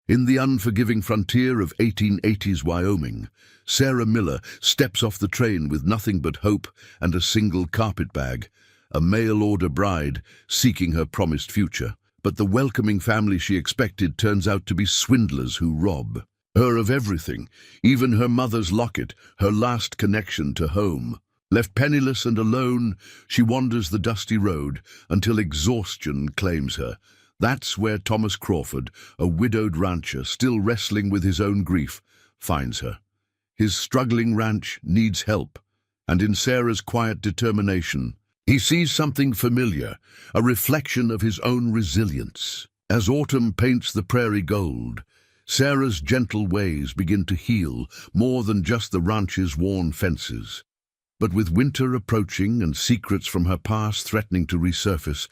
In the unforgiving frontier of 1880s Wyoming, Sarah Miller steps off the train with nothing but hope and a single carpetbag, a mail-order bride seeking her promised future. But the welcoming family she expected turns out to be swindlers who rob her of everything, even her mother's locket, her last connection to home. Left penniless and alone, she wanders the dusty road until exhaustion claims her. That's where Thomas Crawford, a widowed rancher still wrestling with his own grief, finds her. His struggling ranch needs help, and in Sarah's quiet determination, he sees something familiar, a reflection of his own resilience. As autumn paints the prairie gold, Sarah's gentle ways begin to heal more than just the ranch's worn fences. But with winter approaching and secrets from her past threatening to resurface,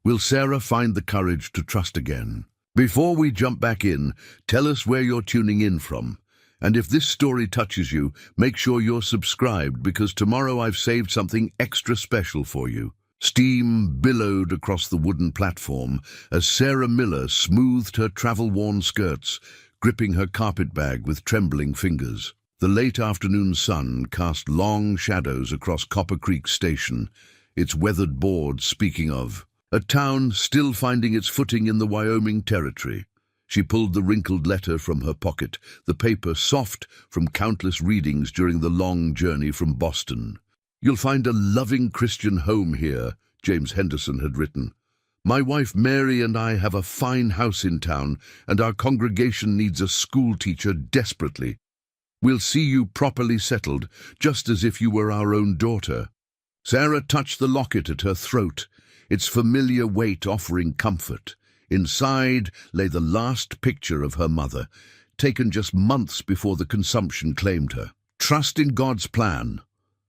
will Sarah find the courage to trust again? Before we jump back in, tell us where you're tuning in from. And if this story touches you, make sure you're subscribed, because tomorrow I've saved something extra special for you. Steam billowed across the wooden platform as Sarah Miller smoothed her travel-worn skirts, gripping her carpetbag with trembling fingers. The late afternoon sun cast long shadows across Copper Creek Station, its weathered boards speaking of a town still finding its footing in the Wyoming Territory. She pulled the wrinkled letter from her pocket, the paper soft from countless readings during the long journey from Boston. "You'll find a loving Christian home here," James Henderson had written. "My wife Mary and I have a fine house in town, and our congregation needs a school teacher desperately. We'll see you properly settled, just as if you were our own daughter." Sarah touched the locket at her throat, its familiar weight offering comfort. Inside lay the last picture of her mother, taken just months before the consumption claimed her. "Trust in God's plan,"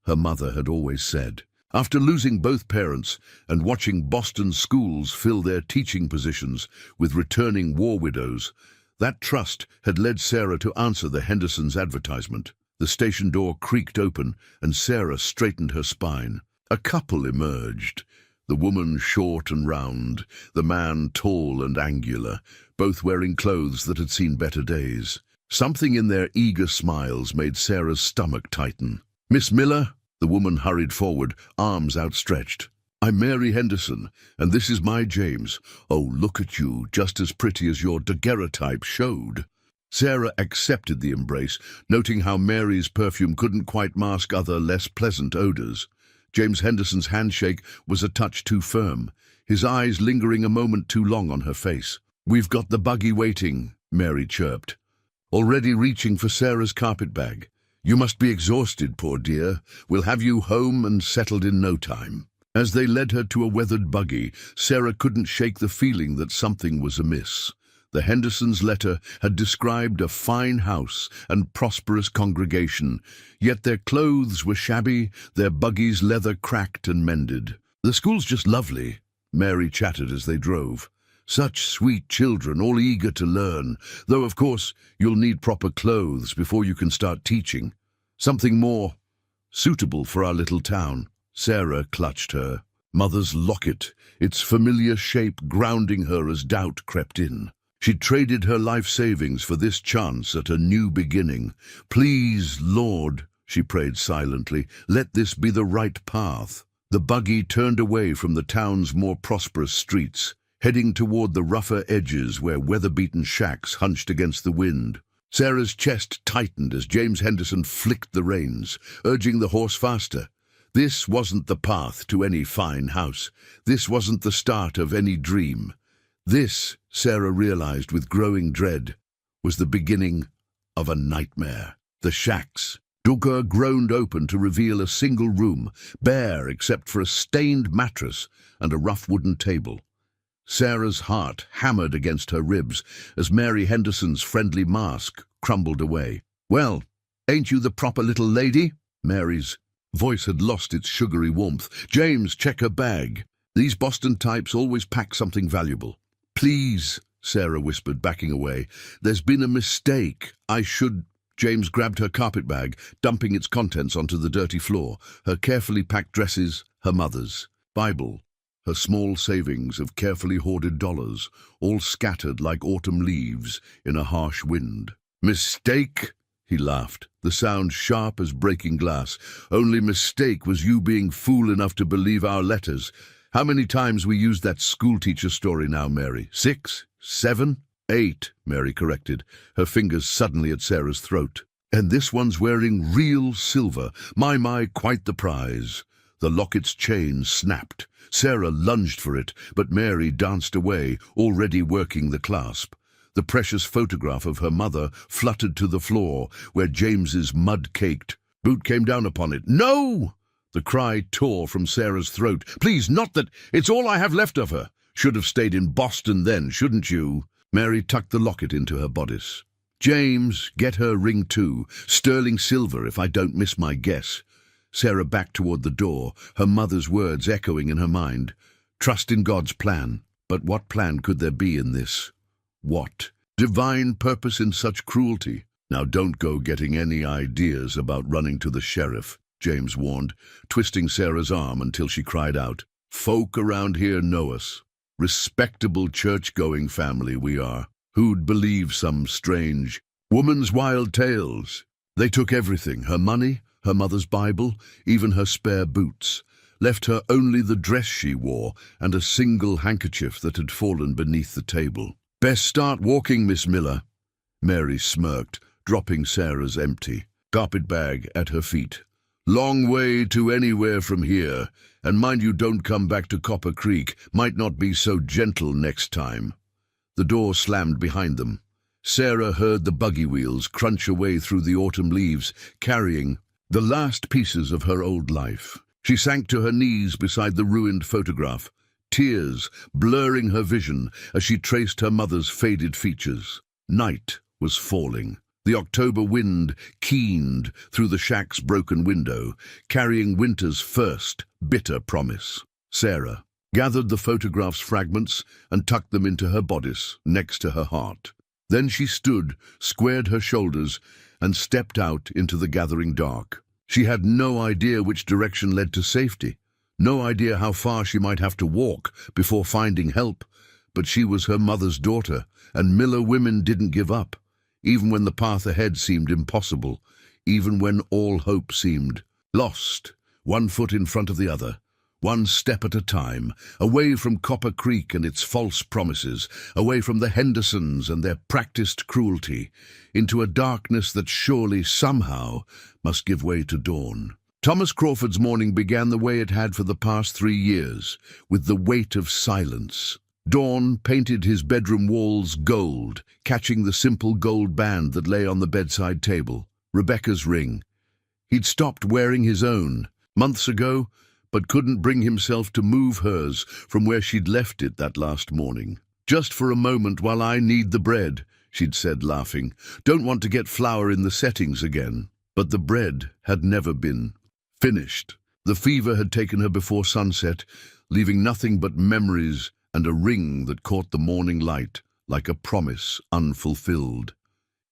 her mother had always said. After losing both parents and watching Boston schools fill their teaching positions with returning war widows, that trust had led Sarah to answer the Hendersons' advertisement. The station door creaked open, and Sarah straightened her spine. A couple emerged. The woman short and round, the man tall and angular, both wearing clothes that had seen better days. Something in their eager smiles made Sarah's stomach tighten. "Miss Miller?" The woman hurried forward, arms outstretched. "I'm Mary Henderson, and this is my James. Oh, look at you, just as pretty as your daguerreotype showed." Sarah accepted the embrace, noting how Mary's perfume couldn't quite mask other, less pleasant odors. James Henderson's handshake was a touch too firm, his eyes lingering a moment too long on her face. "We've got the buggy waiting," Mary chirped, already reaching for Sarah's carpetbag. "You must be exhausted, poor dear. We'll have you home and settled in no time." As they led her to a weathered buggy, Sarah couldn't shake the feeling that something was amiss. The Hendersons' letter had described a fine house and prosperous congregation, yet their clothes were shabby, their buggy's leather cracked and mended. "The school's just lovely," Mary chattered as they drove. "Such sweet children, all eager to learn, though of course you'll need proper clothes before you can start teaching. Something more suitable for our little town." Sarah clutched her mother's locket, its familiar shape grounding her as doubt crept in. She'd traded her life savings for this chance at a new beginning. "Please, Lord," she prayed silently, "let this be the right path." The buggy turned away from the town's more prosperous streets, heading toward the rougher edges where weather-beaten shacks hunched against the wind. Sarah's chest tightened as James Henderson flicked the reins, urging the horse faster. This wasn't the path to any fine house. This wasn't the start of any dream. This, Sarah realized with growing dread, was the beginning of a nightmare. The shacks. Door groaned open to reveal a single room, bare except for a stained mattress and a rough wooden table. Sarah's heart hammered against her ribs as Mary Henderson's friendly mask crumbled away. "Well, ain't you the proper little lady?" Mary's voice had lost its sugary warmth. "James, check her bag. These Boston types always pack something valuable." "Please," Sarah whispered, backing away. "There's been a mistake. I should—" James grabbed her carpetbag, dumping its contents onto the dirty floor. Her carefully packed dresses, her mother's Bible, her small savings of carefully hoarded dollars, all scattered like autumn leaves in a harsh wind. "Mistake?" he laughed, the sound sharp as breaking glass. "Only mistake was you being fool enough to believe our letters. How many times we used that schoolteacher story now, Mary? 6? 7? 8, Mary corrected, her fingers suddenly at Sarah's throat. "And this one's wearing real silver. My, quite the prize." The locket's chain snapped. Sarah lunged for it, but Mary danced away, already working the clasp. The precious photograph of her mother fluttered to the floor, where James's mud-caked boot came down upon it. "No!" The cry tore from Sarah's throat. "Please, not that! It's all I have left of her. Should have stayed in Boston then, shouldn't you?" Mary tucked the locket into her bodice. "James, get her ring too. Sterling silver, if I don't miss my guess." Sarah backed toward the door, her mother's words echoing in her mind. Trust in God's plan. But what plan could there be in this? What? Divine purpose in such cruelty? "Now don't go getting any ideas about running to the sheriff," James warned, twisting Sarah's arm until she cried out. "Folk around here know us. Respectable church-going family we are. Who'd believe some strange woman's wild tales?" They took everything, her money, her mother's Bible, even her spare boots, left her only the dress she wore and a single handkerchief that had fallen beneath the table. "Best start walking, Miss Miller." Mary smirked, dropping Sarah's empty carpetbag at her feet. "Long way to anywhere from here, and mind you don't come back to Copper Creek. Might not be so gentle next time." The door slammed behind them. Sarah heard the buggy wheels crunch away through the autumn leaves, carrying the last pieces of her old life. She sank to her knees beside the ruined photograph, tears blurring her vision as she traced her mother's faded features. Night was falling. The October wind keened through the shack's broken window, carrying winter's first bitter promise. Sarah gathered the photograph's fragments and tucked them into her bodice next to her heart. Then she stood, squared her shoulders, and stepped out into the gathering dark. She had no idea which direction led to safety, no idea how far she might have to walk before finding help, but she was her mother's daughter, and Miller women didn't give up, even when the path ahead seemed impossible, even when all hope seemed lost, one foot in front of the other. One step at a time, away from Copper Creek and its false promises, away from the Hendersons and their practiced cruelty, into a darkness that surely, somehow, must give way to dawn. Thomas Crawford's morning began the way it had for the past 3 years, with the weight of silence. Dawn painted his bedroom walls gold, catching the simple gold band that lay on the bedside table. Rebecca's ring. He'd stopped wearing his own months ago, but couldn't bring himself to move hers from where she'd left it that last morning. "Just for a moment while I knead the bread," she'd said, laughing. "Don't want to get flour in the settings again." But the bread had never been finished. The fever had taken her before sunset, leaving nothing but memories and a ring that caught the morning light like a promise unfulfilled.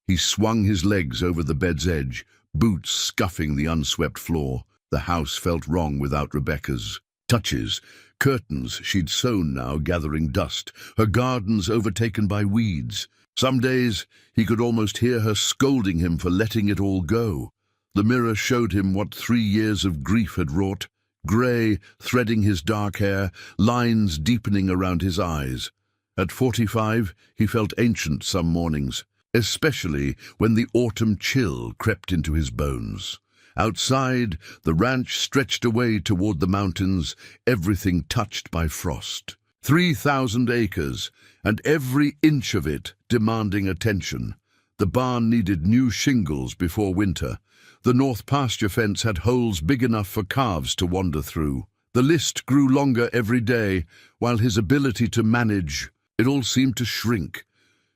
He swung his legs over the bed's edge, boots scuffing the unswept floor. The house felt wrong without Rebecca's touches. Curtains she'd sewn now gathering dust, her gardens overtaken by weeds. Some days he could almost hear her scolding him for letting it all go. The mirror showed him what 3 years of grief had wrought, grey threading his dark hair, lines deepening around his eyes. At 45, he felt ancient some mornings, especially when the autumn chill crept into his bones. Outside, the ranch stretched away toward the mountains, everything touched by frost. 3,000 acres, and every inch of it demanding attention. The barn needed new shingles before winter. The north pasture fence had holes big enough for calves to wander through. The list grew longer every day, while his ability to manage, it all seemed to shrink.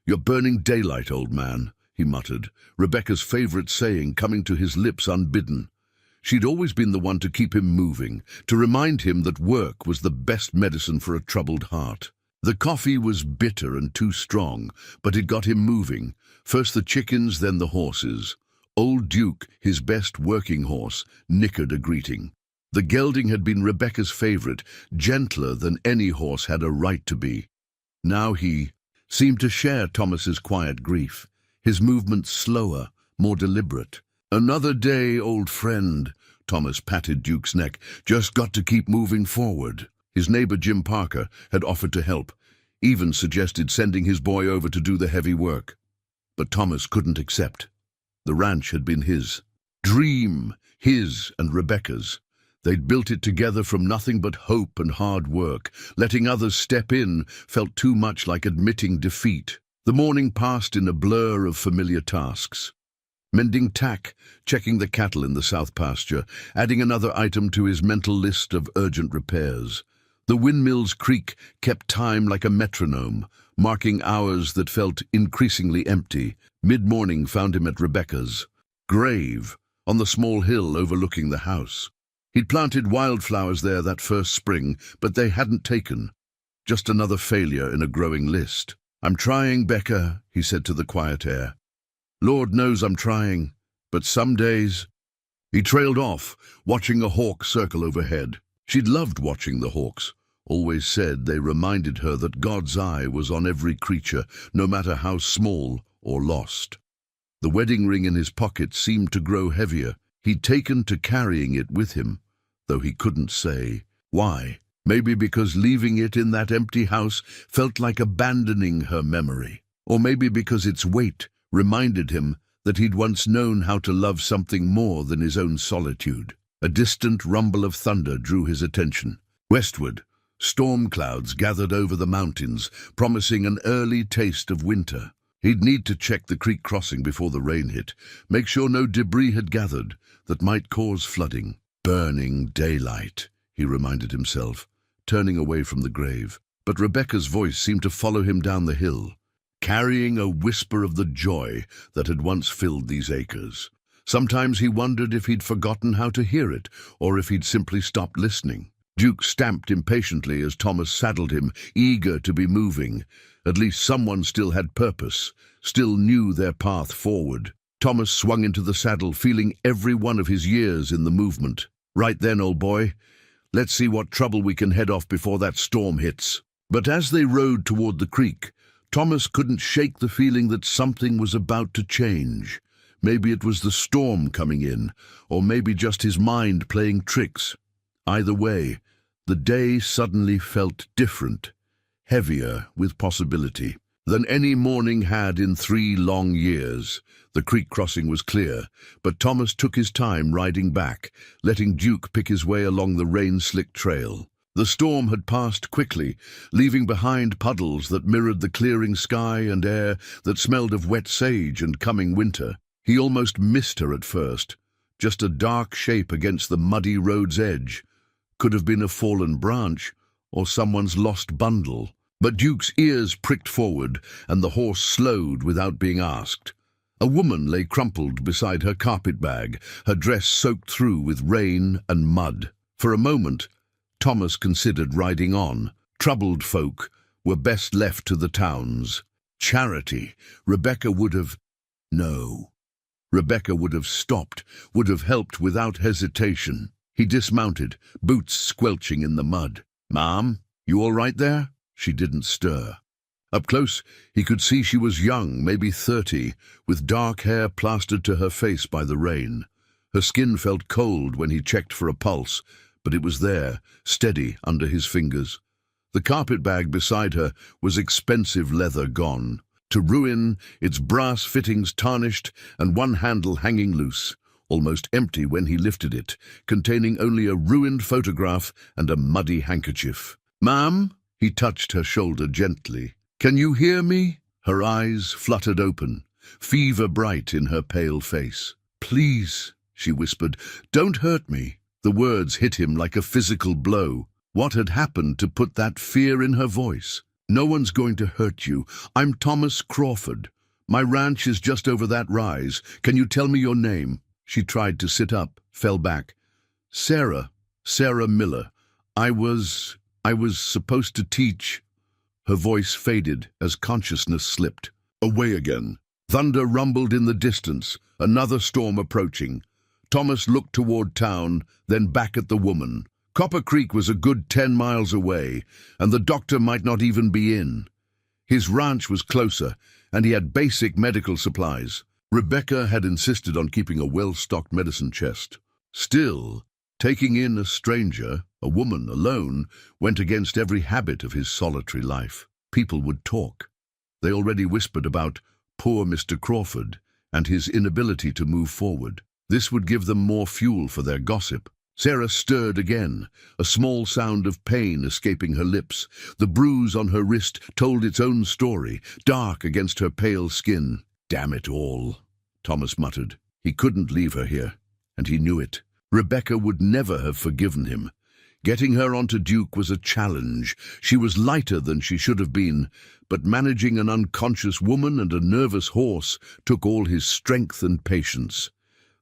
"You're burning daylight, old man," he muttered, Rebecca's favorite saying coming to his lips unbidden. She'd always been the one to keep him moving, to remind him that work was the best medicine for a troubled heart. The coffee was bitter and too strong, but it got him moving. First the chickens, then the horses. Old Duke, his best working horse, nickered a greeting. The gelding had been Rebecca's favorite, gentler than any horse had a right to be. Now he seemed to share Thomas's quiet grief, his movements slower, more deliberate. "Another day, old friend," Thomas patted Duke's neck. "Just got to keep moving forward." His neighbor Jim Parker had offered to help, even suggested sending his boy over to do the heavy work. But Thomas couldn't accept. The ranch had been his dream, his and Rebecca's. They'd built it together from nothing but hope and hard work. Letting others step in felt too much like admitting defeat. The morning passed in a blur of familiar tasks. Mending tack, checking the cattle in the south pasture, adding another item to his mental list of urgent repairs. The windmill's creak kept time like a metronome, marking hours that felt increasingly empty. Mid-morning found him at Rebecca's grave, on the small hill overlooking the house. He'd planted wildflowers there that first spring, but they hadn't taken. Just another failure in a growing list. "I'm trying, Becca," he said to the quiet air. "Lord knows I'm trying, but some days—" He trailed off, watching a hawk circle overhead. She'd loved watching the hawks, always said they reminded her that God's eye was on every creature, no matter how small or lost. The wedding ring in his pocket seemed to grow heavier. He'd taken to carrying it with him, though he couldn't say why. Maybe because leaving it in that empty house felt like abandoning her memory. Or maybe because its weight reminded him that he'd once known how to love something more than his own solitude. A distant rumble of thunder drew his attention. Westward, storm clouds gathered over the mountains, promising an early taste of winter. He'd need to check the creek crossing before the rain hit, make sure no debris had gathered that might cause flooding. Burning daylight, he reminded himself, turning away from the grave. But Rebecca's voice seemed to follow him down the hill, carrying a whisper of the joy that had once filled these acres. Sometimes he wondered if he'd forgotten how to hear it, or if he'd simply stopped listening. Duke stamped impatiently as Thomas saddled him, eager to be moving. At least someone still had purpose, still knew their path forward. Thomas swung into the saddle, feeling every one of his years in the movement. "Right then, old boy. Let's see what trouble we can head off before that storm hits." But as they rode toward the creek, Thomas couldn't shake the feeling that something was about to change. Maybe it was the storm coming in, or maybe just his mind playing tricks. Either way, the day suddenly felt different, heavier with possibility than any morning had in 3 long years. The creek crossing was clear, but Thomas took his time riding back, letting Duke pick his way along the rain-slicked trail. The storm had passed quickly, leaving behind puddles that mirrored the clearing sky and air that smelled of wet sage and coming winter. He almost missed her at first, just a dark shape against the muddy road's edge. Could have been a fallen branch or someone's lost bundle. But Duke's ears pricked forward, and the horse slowed without being asked. A woman lay crumpled beside her carpet bag, her dress soaked through with rain and mud. For a moment, Thomas considered riding on. Troubled folk were best left to the towns. Charity, Rebecca would have... No. Rebecca would have stopped, would have helped without hesitation. He dismounted, boots squelching in the mud. "Mom, you all right there?" She didn't stir. Up close, he could see she was young, maybe 30, with dark hair plastered to her face by the rain. Her skin felt cold when he checked for a pulse, but it was there, steady under his fingers. The carpet bag beside her was expensive leather gone to ruin, its brass fittings tarnished and one handle hanging loose, almost empty when he lifted it, containing only a ruined photograph and a muddy handkerchief. "Ma'am?" He touched her shoulder gently. "Can you hear me?" Her eyes fluttered open, fever bright in her pale face. "Please," she whispered, "don't hurt me." The words hit him like a physical blow. What had happened to put that fear in her voice? "No one's going to hurt you. I'm Thomas Crawford. My ranch is just over that rise. Can you tell me your name?" She tried to sit up, fell back. Sarah Miller. I was supposed to teach." Her voice faded as consciousness slipped. Away again. Thunder rumbled in the distance, another storm approaching. Thomas looked toward town, then back at the woman. Copper Creek was a good 10 miles away, and the doctor might not even be in. His ranch was closer, and he had basic medical supplies. Rebecca had insisted on keeping a well-stocked medicine chest. Still, taking in a stranger, a woman alone, went against every habit of his solitary life. People would talk. They already whispered about poor Mr. Crawford and his inability to move forward. This would give them more fuel for their gossip. Sarah stirred again, a small sound of pain escaping her lips. The bruise on her wrist told its own story, dark against her pale skin. "Damn it all," Thomas muttered. He couldn't leave her here, and he knew it. Rebecca would never have forgiven him. Getting her onto Duke was a challenge. She was lighter than she should have been, but managing an unconscious woman and a nervous horse took all his strength and patience.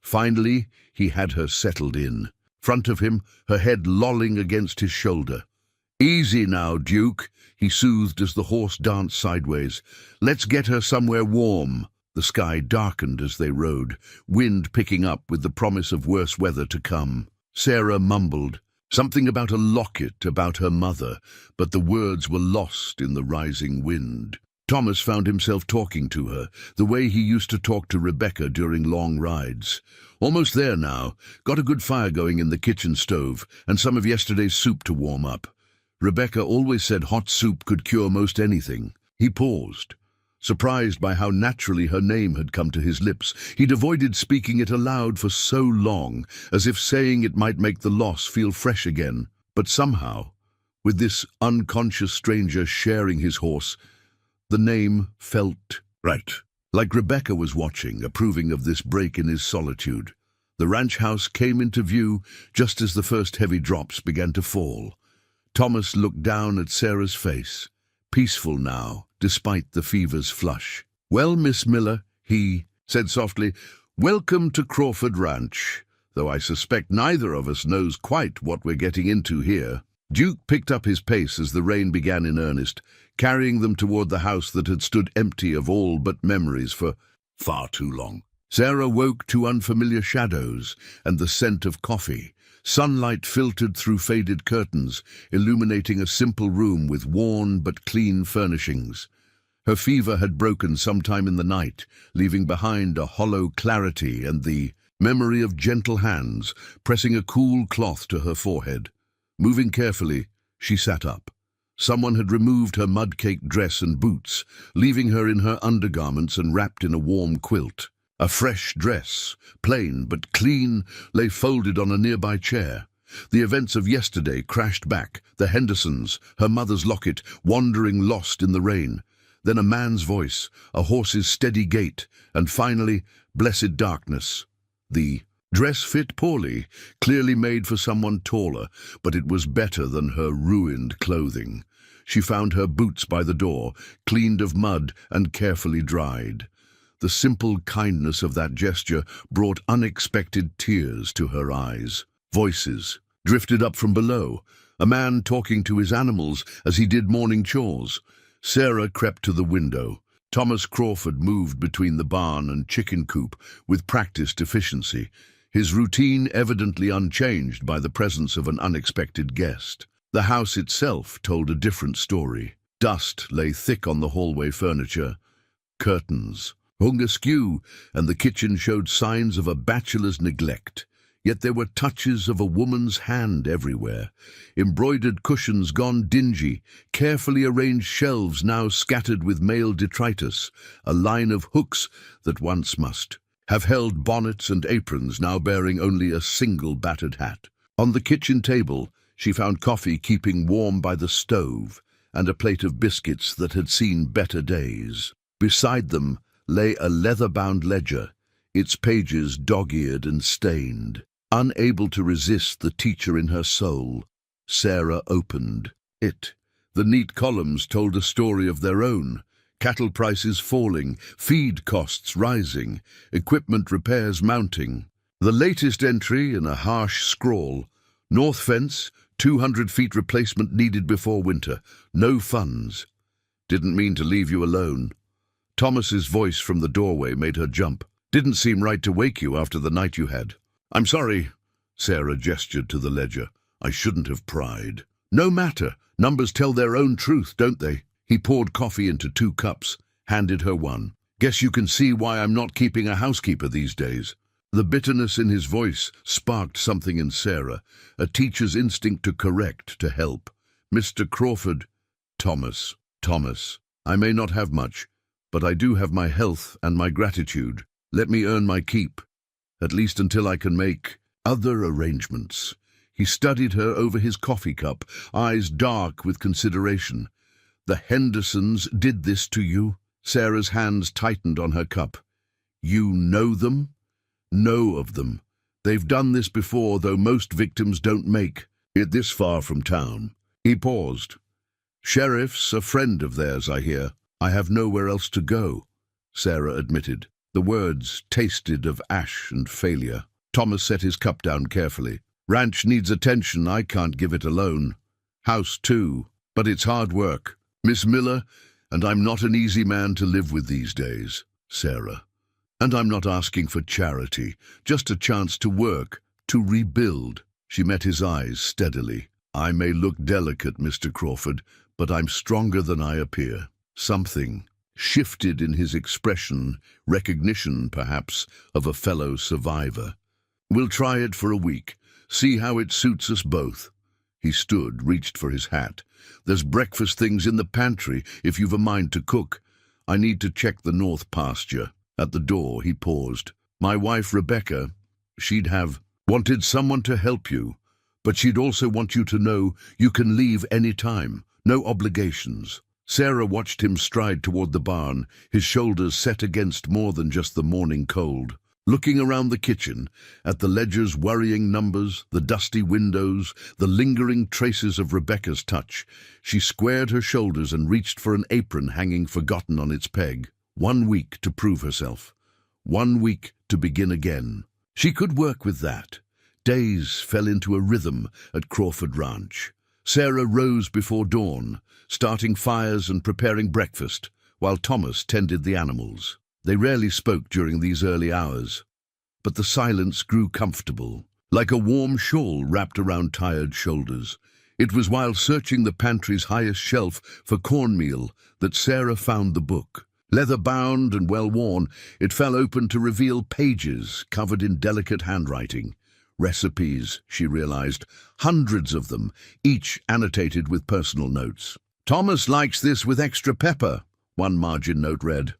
Finally, he had her settled in. Front of him, her head lolling against his shoulder. "Easy now, Duke," he soothed as the horse danced sideways. "Let's get her somewhere warm." The sky darkened as they rode, wind picking up with the promise of worse weather to come. Sarah mumbled something about a locket about her mother, but the words were lost in the rising wind. Thomas found himself talking to her, the way he used to talk to Rebecca during long rides. Almost there now, got a good fire going in the kitchen stove, and some of yesterday's soup to warm up. Rebecca always said hot soup could cure most anything. He paused, surprised by how naturally her name had come to his lips. He'd avoided speaking it aloud for so long, as if saying it might make the loss feel fresh again. But somehow, with this unconscious stranger sharing his horse, the name felt right. Like Rebecca was watching, approving of this break in his solitude. The ranch house came into view just as the first heavy drops began to fall. Thomas looked down at Sarah's face, peaceful now, despite the fever's flush. "Well, Miss Miller," he said softly, "welcome to Crawford Ranch, though I suspect neither of us knows quite what we're getting into here." Duke picked up his pace as the rain began in earnest, carrying them toward the house that had stood empty of all but memories for far too long. Sarah woke to unfamiliar shadows and the scent of coffee. Sunlight filtered through faded curtains, illuminating a simple room with worn but clean furnishings. Her fever had broken sometime in the night, leaving behind a hollow clarity and the memory of gentle hands pressing a cool cloth to her forehead. Moving carefully, she sat up. Someone had removed her mud-caked dress and boots, leaving her in her undergarments and wrapped in a warm quilt. A fresh dress, plain but clean, lay folded on a nearby chair. The events of yesterday crashed back, the Hendersons, her mother's locket, wandering lost in the rain. Then a man's voice, a horse's steady gait, and finally, blessed darkness. The dress fit poorly, clearly made for someone taller, but it was better than her ruined clothing. She found her boots by the door, cleaned of mud and carefully dried. The simple kindness of that gesture brought unexpected tears to her eyes. Voices drifted up from below, a man talking to his animals as he did morning chores. Sarah crept to the window. Thomas Crawford moved between the barn and chicken coop with practiced efficiency, his routine evidently unchanged by the presence of an unexpected guest. The house itself told a different story. Dust lay thick on the hallway furniture. Curtains hung askew, and the kitchen showed signs of a bachelor's neglect. Yet there were touches of a woman's hand everywhere. Embroidered cushions gone dingy, carefully arranged shelves now scattered with male detritus, a line of hooks that once must have held bonnets and aprons now bearing only a single battered hat. On the kitchen table, she found coffee keeping warm by the stove and a plate of biscuits that had seen better days. Beside them lay a leather-bound ledger, its pages dog-eared and stained. Unable to resist the teacher in her soul, Sarah opened it. The neat columns told a story of their own. Cattle prices falling, feed costs rising, equipment repairs mounting. The latest entry in a harsh scrawl: North fence, 200 feet replacement needed before winter. No funds. Didn't mean to leave you alone. Thomas's voice from the doorway made her jump. Didn't seem right to wake you after the night you had. I'm sorry, Sarah gestured to the ledger. I shouldn't have pried. No matter. Numbers tell their own truth, don't they? He poured coffee into 2 cups, handed her one. Guess you can see why I'm not keeping a housekeeper these days. The bitterness in his voice sparked something in Sarah, a teacher's instinct to correct, to help. Mr. Crawford. Thomas. I may not have much, but I do have my health and my gratitude. Let me earn my keep, at least until I can make other arrangements. He studied her over his coffee cup, eyes dark with consideration. The Hendersons did this to you? Sarah's hands tightened on her cup. You know them? Know of them. They've done this before, though most victims don't make it this far from town. He paused. Sheriff's a friend of theirs, I hear. I have nowhere else to go, Sarah admitted. The words tasted of ash and failure. Thomas set his cup down carefully. Ranch needs attention, I can't give it alone. House too, but it's hard work. Miss Miller, and I'm not an easy man to live with these days, Sarah. And I'm not asking for charity, just a chance to work, to rebuild. She met his eyes steadily. I may look delicate, Mr. Crawford, but I'm stronger than I appear. Something shifted in his expression, recognition, perhaps, of a fellow survivor. We'll try it for a week, see how it suits us both. He stood, reached for his hat. There's breakfast things in the pantry, if you've a mind to cook. I need to check the north pasture. At the door, he paused. My wife, Rebecca, she'd have wanted someone to help you, but she'd also want you to know you can leave any time, no obligations. Sarah watched him stride toward the barn, his shoulders set against more than just the morning cold. Looking around the kitchen, at the ledger's worrying numbers, the dusty windows, the lingering traces of Rebecca's touch, she squared her shoulders and reached for an apron hanging forgotten on its peg. 1 week to prove herself. 1 week to begin again. She could work with that. Days fell into a rhythm at Crawford Ranch. Sarah rose before dawn, starting fires and preparing breakfast, while Thomas tended the animals. They rarely spoke during these early hours, but the silence grew comfortable, like a warm shawl wrapped around tired shoulders. It was while searching the pantry's highest shelf for cornmeal that Sarah found the book. Leather-bound and well-worn, it fell open to reveal pages covered in delicate handwriting. Recipes, she realized, hundreds of them, each annotated with personal notes. Thomas likes this with extra pepper, one margin note read.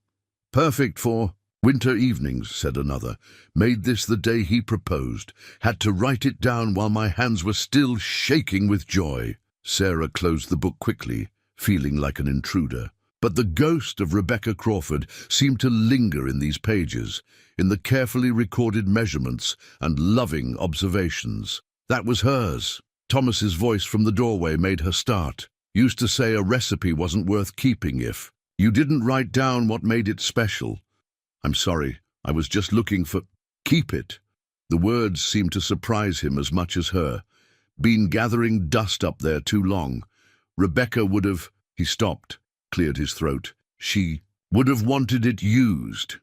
Perfect for winter evenings, said another. Made this the day he proposed. Had to write it down while my hands were still shaking with joy. Sarah closed the book quickly, feeling like an intruder. But the ghost of Rebecca Crawford seemed to linger in these pages, in the carefully recorded measurements and loving observations. That was hers. Thomas's voice from the doorway made her start. Used to say a recipe wasn't worth keeping if you didn't write down what made it special. I'm sorry, I was just looking for... Keep it. The words seemed to surprise him as much as her. Been gathering dust up there too long. Rebecca would have... He stopped, cleared his throat. She would have wanted it used.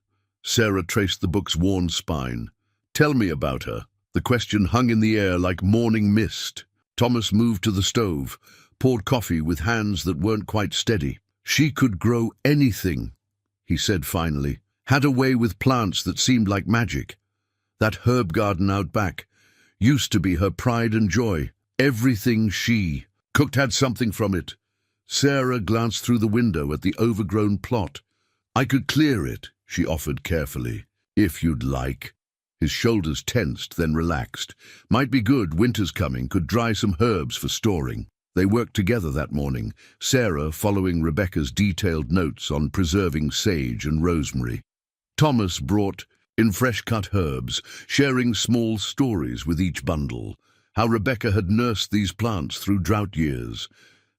Sarah traced the book's worn spine. Tell me about her. The question hung in the air like morning mist. Thomas moved to the stove, poured coffee with hands that weren't quite steady. She could grow anything, he said finally. Had a way with plants that seemed like magic. That herb garden out back used to be her pride and joy. Everything she cooked had something from it. Sarah glanced through the window at the overgrown plot. I could clear it, she offered carefully. If you'd like. His shoulders tensed, then relaxed. Might be good, winter's coming, could dry some herbs for storing. They worked together that morning, Sarah following Rebecca's detailed notes on preserving sage and rosemary. Thomas brought in fresh-cut herbs, sharing small stories with each bundle. How Rebecca had nursed these plants through drought years.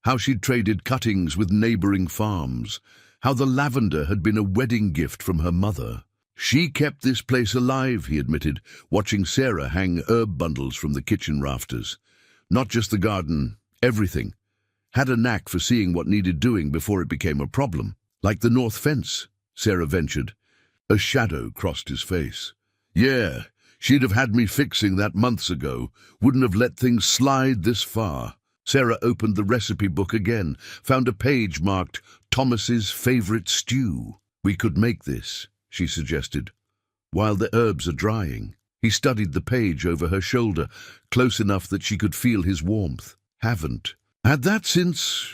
How she'd traded cuttings with neighboring farms. How the lavender had been a wedding gift from her mother. She kept this place alive, he admitted, watching Sarah hang herb bundles from the kitchen rafters. Not just the garden, everything. Had a knack for seeing what needed doing before it became a problem. Like the north fence, Sarah ventured. A shadow crossed his face. Yeah, She'd have had me fixing that months ago, wouldn't have let things slide this far. Sarah opened the recipe book again, found a page marked Thomas's favorite stew. We could make this, she suggested, while the herbs are drying. He studied the page over her shoulder, close enough that she could feel his warmth. Haven't had that since,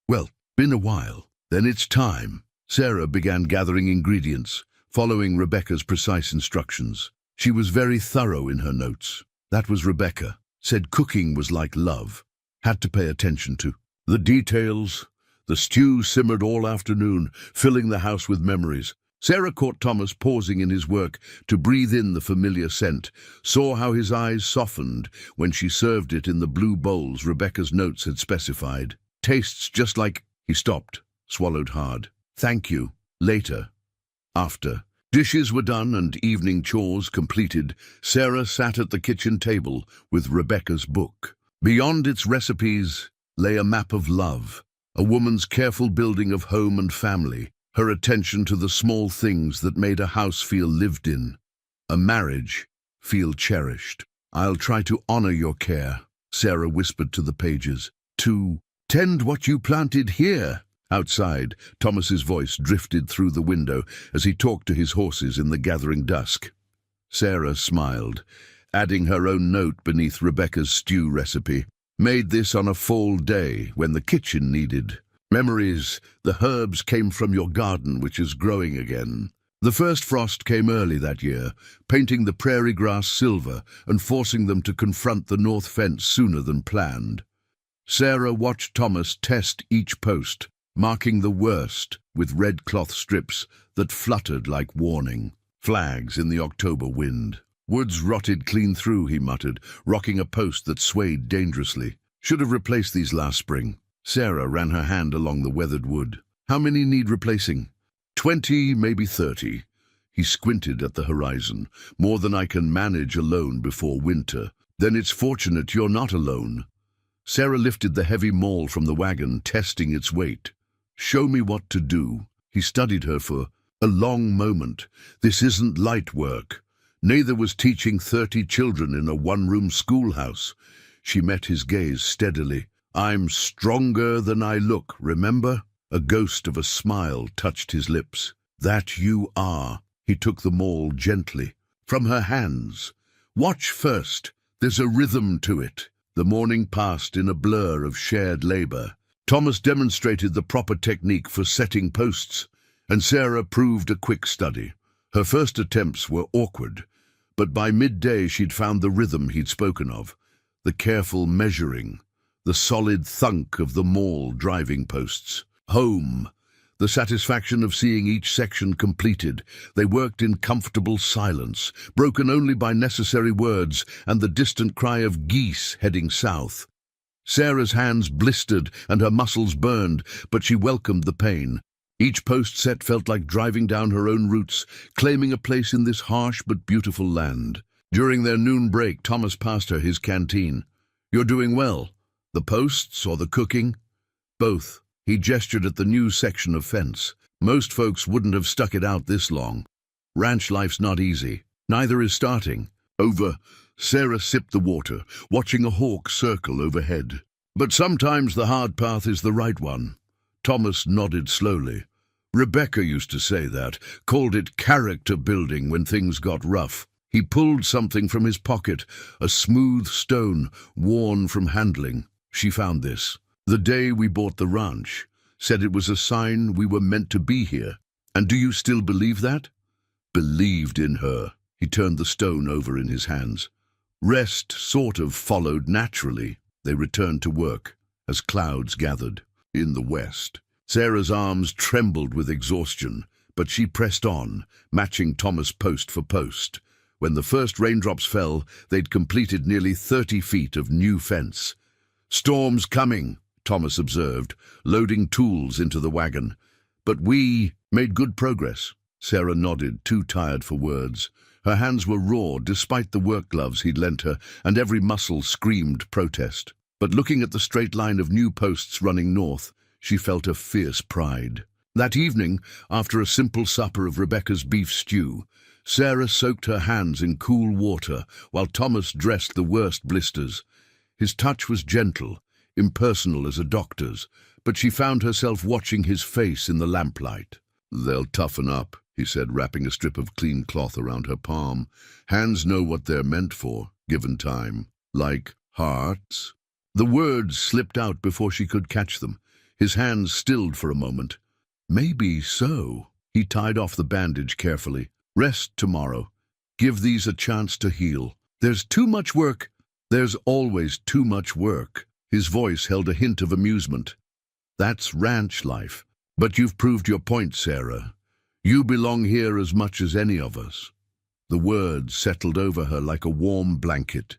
well, been a while. Then it's time. Sarah began gathering ingredients, following Rebecca's precise instructions. She was very thorough in her notes. That was Rebecca. Said cooking was like love. Had to pay attention to the details. The stew simmered all afternoon, filling the house with memories. Sarah caught Thomas pausing in his work to breathe in the familiar scent, saw how his eyes softened when she served it in the blue bowls Rebecca's notes had specified. Tastes just like... He stopped, swallowed hard. Thank you. Later. After. Dishes were done and evening chores completed, Sarah sat at the kitchen table with Rebecca's book. Beyond its recipes lay a map of love, a woman's careful building of home and family, her attention to the small things that made a house feel lived in, a marriage feel cherished. I'll try to honor your care, Sarah whispered to the pages. To tend what you planted here. Outside, Thomas's voice drifted through the window as he talked to his horses in the gathering dusk. Sarah smiled, adding her own note beneath Rebecca's stew recipe. Made this on a fall day when the kitchen needed memories. The herbs came from your garden, which is growing again. The first frost came early that year, painting the prairie grass silver and forcing them to confront the north fence sooner than planned. Sarah watched Thomas test each post, marking the worst with red cloth strips that fluttered like warning flags in the October wind. Wood's rotted clean through, he muttered, rocking a post that swayed dangerously. Should have replaced these last spring. Sarah ran her hand along the weathered wood. How many need replacing? 20, maybe 30. He squinted at the horizon. More than I can manage alone before winter. Then it's fortunate you're not alone. Sarah lifted the heavy maul from the wagon, testing its weight. Show me what to do. He studied her for a long moment. This isn't light work. Neither was teaching 30 children in a one-room schoolhouse. She met his gaze steadily. I'm stronger than I look, remember? A ghost of a smile touched his lips. That you are. He took the maul gently from her hands. Watch first. There's a rhythm to it. The morning passed in a blur of shared labor. Thomas demonstrated the proper technique for setting posts, and Sarah proved a quick study. Her first attempts were awkward, but by midday she'd found the rhythm he'd spoken of, the careful measuring, the solid thunk of the maul driving posts. Home, the satisfaction of seeing each section completed. They worked in comfortable silence, broken only by necessary words and the distant cry of geese heading south. Sarah's hands blistered and her muscles burned, but she welcomed the pain. Each post set felt like driving down her own roots, claiming a place in this harsh but beautiful land. During their noon break, Thomas passed her his canteen. You're doing well. The posts or the cooking? Both. He gestured at the new section of fence. Most folks wouldn't have stuck it out this long. Ranch life's not easy. Neither is starting. Over. Sarah sipped the water, watching a hawk circle overhead. But sometimes the hard path is the right one. Thomas nodded slowly. Rebecca used to say that, called it character building when things got rough. He pulled something from his pocket, a smooth stone, worn from handling. She found this. The day we bought the ranch, said it was a sign we were meant to be here. And do you still believe that? Believed in her. He turned the stone over in his hands. Rest sort of followed naturally. They returned to work as clouds gathered in the west. Sarah's arms trembled with exhaustion, but she pressed on, matching Thomas post for post. When the first raindrops fell, they'd completed nearly 30 feet of new fence. Storm's coming, Thomas observed, loading tools into the wagon. But we made good progress. Sarah nodded, too tired for words. Her hands were raw despite the work gloves he'd lent her, and every muscle screamed protest. But looking at the straight line of new posts running north, she felt a fierce pride. That evening, after a simple supper of Rebecca's beef stew, Sarah soaked her hands in cool water while Thomas dressed the worst blisters. His touch was gentle, impersonal as a doctor's, but she found herself watching his face in the lamplight. "They'll toughen up," he said, wrapping a strip of clean cloth around her palm. "Hands know what they're meant for, given time. Like hearts." The words slipped out before she could catch them. His hands stilled for a moment. "Maybe so." He tied off the bandage carefully. "Rest tomorrow. Give these a chance to heal. There's too much work. There's always too much work." His voice held a hint of amusement. "That's ranch life. But you've proved your point, Sarah. You belong here as much as any of us." The words settled over her like a warm blanket.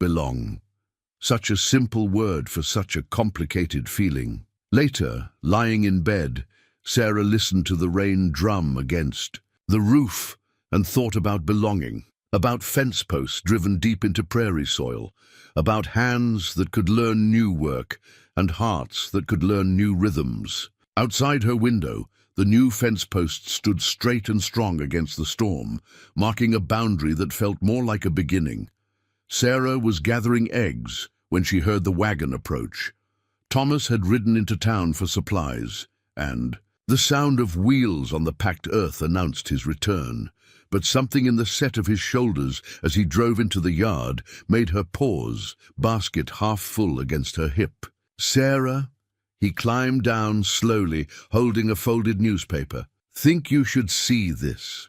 Belong. Such a simple word for such a complicated feeling. Later, lying in bed, Sarah listened to the rain drum against the roof and thought about belonging, about fence posts driven deep into prairie soil, about hands that could learn new work and hearts that could learn new rhythms. Outside her window, the new fence posts stood straight and strong against the storm, marking a boundary that felt more like a beginning. Sarah was gathering eggs when she heard the wagon approach. Thomas had ridden into town for supplies, and the sound of wheels on the packed earth announced his return. But something in the set of his shoulders as he drove into the yard made her pause, basket half full against her hip. "Sarah?" He climbed down slowly, holding a folded newspaper. "Think you should see this."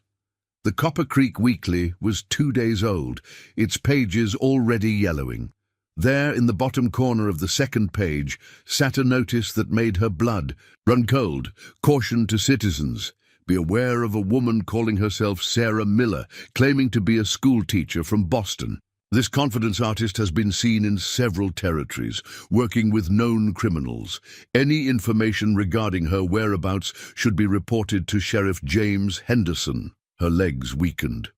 The Copper Creek Weekly was 2 days old, its pages already yellowing. There, in the bottom corner of the second page, sat a notice that made her blood run cold. "Caution to citizens. Be aware of a woman calling herself Sarah Miller, claiming to be a school teacher from Boston. This confidence artist has been seen in several territories, working with known criminals. Any information regarding her whereabouts should be reported to Sheriff James Henderson." Her legs weakened.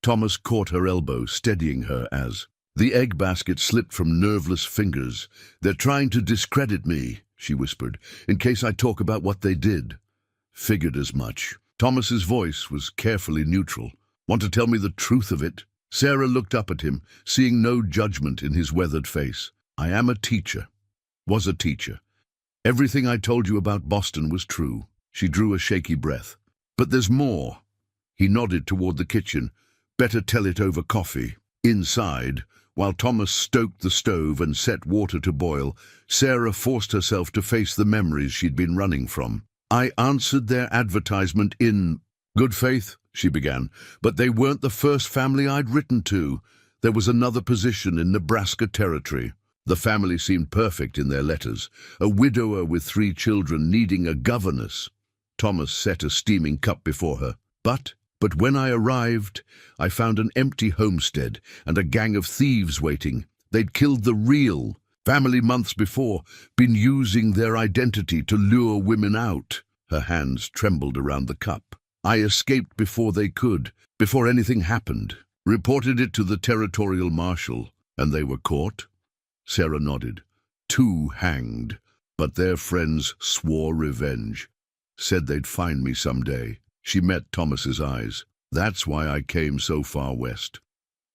Thomas caught her elbow, steadying her as the egg basket slipped from nerveless fingers. "They're trying to discredit me," she whispered, "in case I talk about what they did." Figured as much. Thomas's voice was carefully neutral. "Want to tell me the truth of it?" Sarah looked up at him, seeing no judgment in his weathered face. "I am a teacher. Was a teacher. Everything I told you about Boston was true." She drew a shaky breath. "But there's more." He nodded toward the kitchen. "Better tell it over coffee." Inside, while Thomas stoked the stove and set water to boil, Sarah forced herself to face the memories she'd been running from. "I answered their advertisement in good faith," she began, "but they weren't the first family I'd written to. There was another position in Nebraska Territory. The family seemed perfect in their letters. A widower with 3 children needing a governess." Thomas set a steaming cup before her. But when I arrived, I found an empty homestead and a gang of thieves waiting. They'd killed the real family months before, been using their identity to lure women out." Her hands trembled around the cup. "I escaped before they could, before anything happened. Reported it to the territorial marshal, and they were caught." Sarah nodded. 2 hanged, but their friends swore revenge. Said they'd find me someday. She met Thomas's eyes. "That's why I came so far west.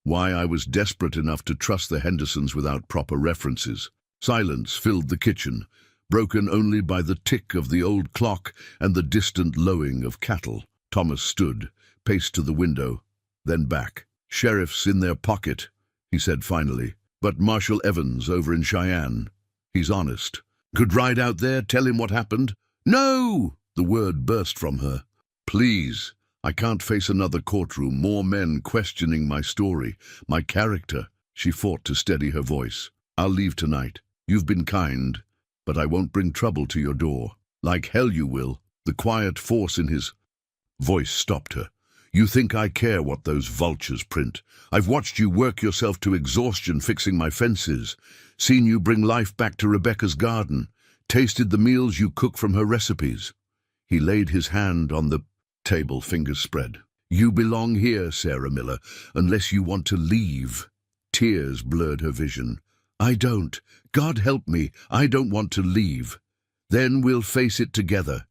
Why I was desperate enough to trust the Hendersons without proper references." Silence filled the kitchen, broken only by the tick of the old clock and the distant lowing of cattle. Thomas stood, paced to the window, then back. "Sheriff's in their pocket," he said finally. "But Marshal Evans over in Cheyenne. He's honest. Could ride out there, tell him what happened." "No!" The word burst from her. "Please. I can't face another courtroom, more men questioning my story, my character." She fought to steady her voice. "I'll leave tonight. You've been kind, but I won't bring trouble to your door." "Like hell you will." The quiet force in his voice stopped her. "You think I care what those vultures print? I've watched you work yourself to exhaustion fixing my fences, seen you bring life back to Rebecca's garden, tasted the meals you cook from her recipes." He laid his hand on the table, fingers spread. "You belong here, Sarah Miller, unless you want to leave." Tears blurred her vision. "I don't. God help me, I don't want to leave." "Then we'll face it together."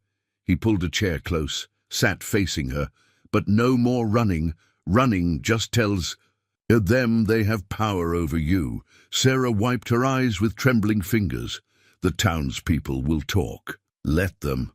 He pulled a chair close, sat facing her, but no more running. Running just tells them they have power over you. Sarah wiped her eyes with trembling fingers. The townspeople will talk. Let them.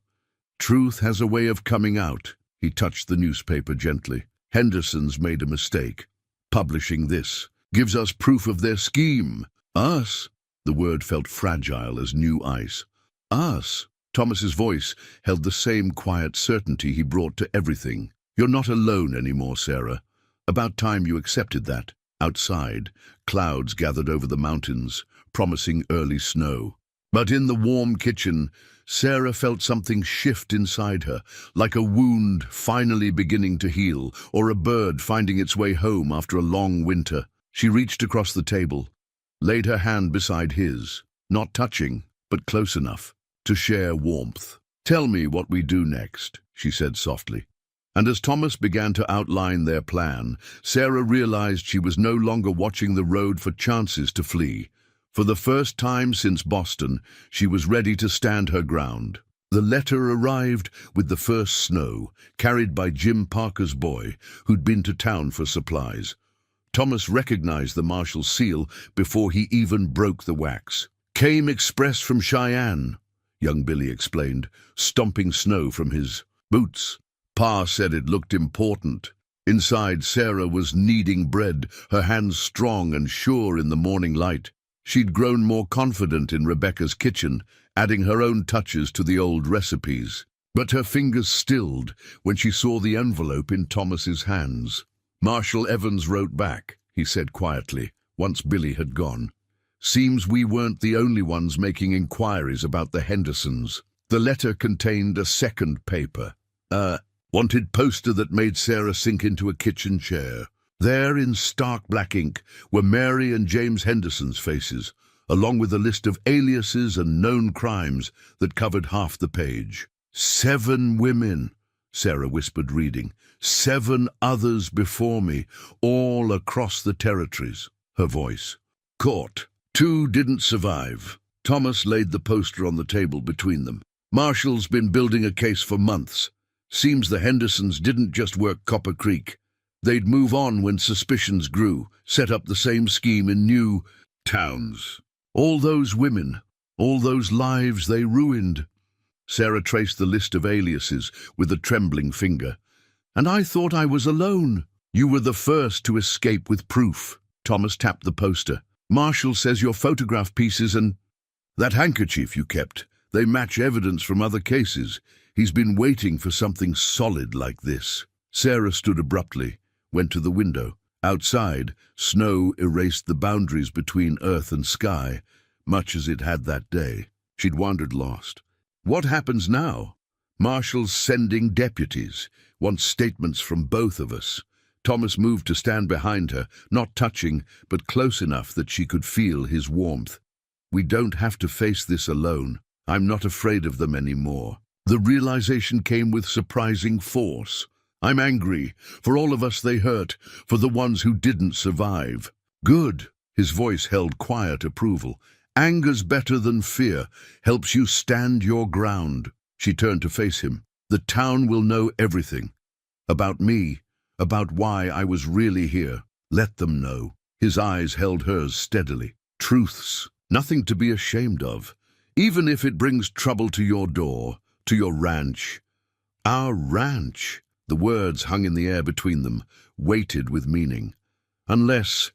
Truth has a way of coming out. He touched the newspaper gently. Henderson's made a mistake. Publishing this gives us proof of their scheme. Us? The word felt fragile as new ice. Us? Thomas's voice held the same quiet certainty he brought to everything. You're not alone anymore, Sarah. About time you accepted that. Outside, clouds gathered over the mountains, promising early snow. But in the warm kitchen, Sarah felt something shift inside her, like a wound finally beginning to heal, or a bird finding its way home after a long winter. She reached across the table, laid her hand beside his, not touching, but close enough to share warmth. "Tell me what we do next," she said softly. And as Thomas began to outline their plan, Sarah realized she was no longer watching the road for chances to flee. For the first time since Boston, she was ready to stand her ground. The letter arrived with the first snow, carried by Jim Parker's boy, who'd been to town for supplies. Thomas recognized the marshal's seal before he even broke the wax. "Came express from Cheyenne," young Billy explained, stomping snow from his boots. Pa said it looked important. Inside, Sarah was kneading bread, her hands strong and sure in the morning light. She'd grown more confident in Rebecca's kitchen, adding her own touches to the old recipes. But her fingers stilled when she saw the envelope in Thomas's hands. "Marshal Evans wrote back," he said quietly, once Billy had gone. "Seems we weren't the only ones making inquiries about the Hendersons." The letter contained a second paper. Wanted poster that made Sarah sink into a kitchen chair. There, in stark black ink, were Mary and James Henderson's faces, along with a list of aliases and known crimes that covered half the page. 7 women, Sarah whispered, reading. 7 others before me, all across the territories. Her voice. Caught. 2 didn't survive. Thomas laid the poster on the table between them. "Marshall's been building a case for months. Seems the Hendersons didn't just work Copper Creek. They'd move on when suspicions grew, set up the same scheme in new towns. All those women, all those lives they ruined." Sarah traced the list of aliases with a trembling finger. "And I thought I was alone." "You were the first to escape with proof." Thomas tapped the poster. "Marshall says your photograph pieces and that handkerchief you kept, they match evidence from other cases. He's been waiting for something solid like this." Sarah stood abruptly, went to the window. Outside, snow erased the boundaries between earth and sky, much as it had that day. She'd wandered lost. What happens now? Marshall's sending deputies, wants statements from both of us. Thomas moved to stand behind her, not touching, but close enough that she could feel his warmth. "We don't have to face this alone. I'm not afraid of them anymore." The realization came with surprising force. "I'm angry, for all of us they hurt, for the ones who didn't survive." "Good." His voice held quiet approval. "Anger's better than fear, helps you stand your ground." She turned to face him. "The town will know everything. About me, about why I was really here. Let them know." His eyes held hers steadily. "Truths, nothing to be ashamed of, even if it brings trouble to your door, to your ranch." "Our ranch." The words hung in the air between them, weighted with meaning. Unless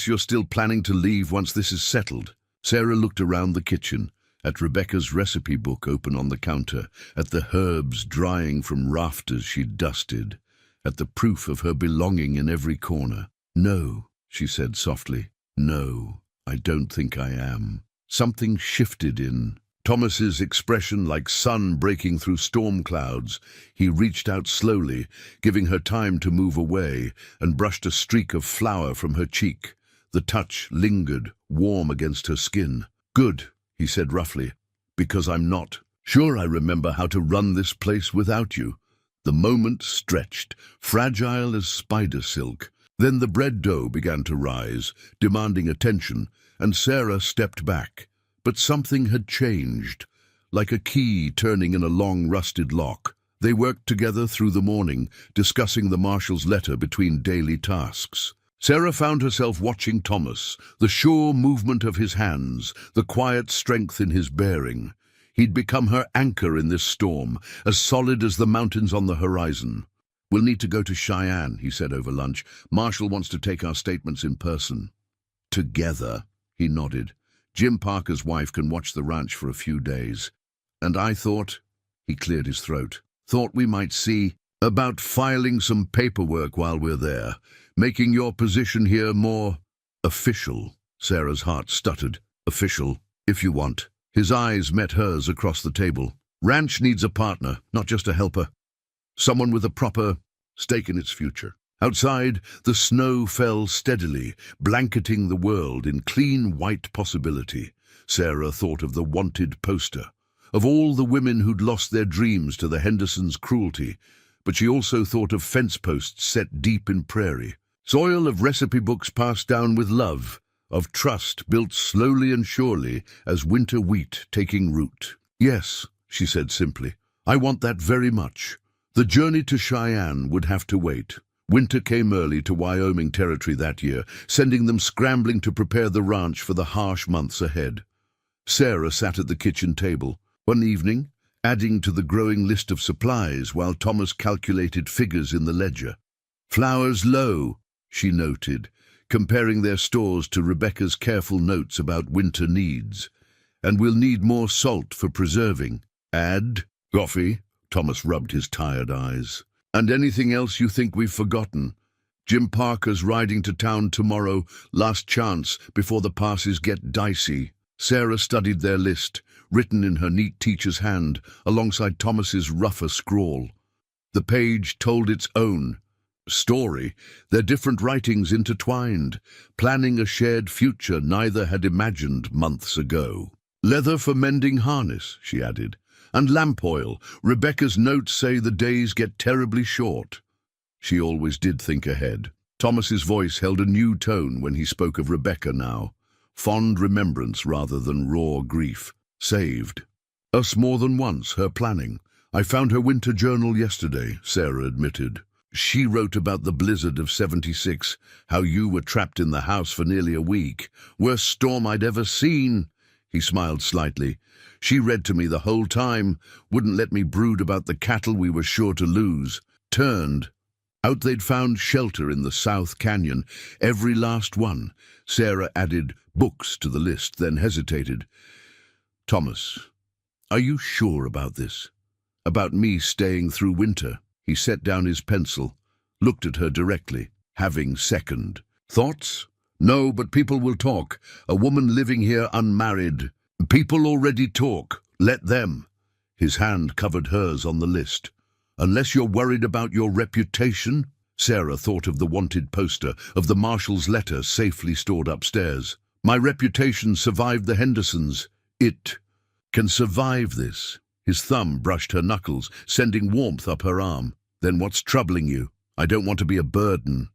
you're still planning to leave once this is settled." Sarah looked around the kitchen, at Rebecca's recipe book open on the counter, at the herbs drying from rafters she'd dusted, at the proof of her belonging in every corner. "No," she said softly. "No, I don't think I am." Something shifted in Thomas's expression, like sun breaking through storm clouds. He reached out slowly, giving her time to move away, and brushed a streak of flour from her cheek. The touch lingered, warm against her skin. "Good," he said roughly, "because I'm not. Sure, I remember how to run this place without you." The moment stretched, fragile as spider silk. Then the bread dough began to rise, demanding attention, and Sarah stepped back. But something had changed, like a key turning in a long rusted lock. They worked together through the morning, discussing the marshal's letter between daily tasks. Sarah found herself watching Thomas, the sure movement of his hands, the quiet strength in his bearing. He'd become her anchor in this storm, as solid as the mountains on the horizon. "We'll need to go to Cheyenne," he said over lunch. "Marshall wants to take our statements in person." "Together," he nodded. "Jim Parker's wife can watch the ranch for a few days. And I thought," he cleared his throat, "thought we might see about filing some paperwork while we're there, making your position here more official." Sarah's heart stuttered. "Official, if you want." His eyes met hers across the table. "Ranch needs a partner, not just a helper. Someone with a proper stake in its future." Outside, the snow fell steadily, blanketing the world in clean white possibility. Sarah thought of the wanted poster, of all the women who'd lost their dreams to the Hendersons' cruelty, but she also thought of fence posts set deep in prairie, soil of recipe books passed down with love, of trust built slowly and surely as winter wheat taking root. "Yes," she said simply, "I want that very much." The journey to Cheyenne would have to wait. Winter came early to Wyoming territory that year, sending them scrambling to prepare the ranch for the harsh months ahead. Sarah sat at the kitchen table, one evening, adding to the growing list of supplies while Thomas calculated figures in the ledger. "Flour's low," she noted, comparing their stores to Rebecca's careful notes about winter needs. "And we'll need more salt for preserving. Add coffee." Thomas rubbed his tired eyes. "And anything else you think we've forgotten? Jim Parker's riding to town tomorrow, last chance before the passes get dicey." Sarah studied their list, written in her neat teacher's hand, alongside Thomas's rougher scrawl. The page told its own story, their different writings intertwined, planning a shared future neither had imagined months ago. "Leather for mending harness," she added. "And lamp oil. Rebecca's notes say the days get terribly short." She always did think ahead. Thomas's voice held a new tone when he spoke of Rebecca now. Fond remembrance rather than raw grief. "Saved us more than once, her planning. I found her winter journal yesterday," Sarah admitted. "She wrote about the blizzard of '76, how you were trapped in the house for nearly a week. Worst storm I'd ever seen." He smiled slightly. "She read to me the whole time, wouldn't let me brood about the cattle we were sure to lose. Turned out they'd found shelter in the South Canyon, every last one." Sarah added books to the list, then hesitated. "Thomas, are you sure about this? About me staying through winter?" He set down his pencil, looked at her directly, having second. "Thoughts? No, but people will talk. A woman living here unmarried. People already talk. Let them." His hand covered hers on the list. "Unless you're worried about your reputation?" Sarah thought of the wanted poster, of the marshal's letter safely stored upstairs. "My reputation survived the Hendersons. It can survive this." His thumb brushed her knuckles, sending warmth up her arm. "Then what's troubling you? I don't want to be a burden.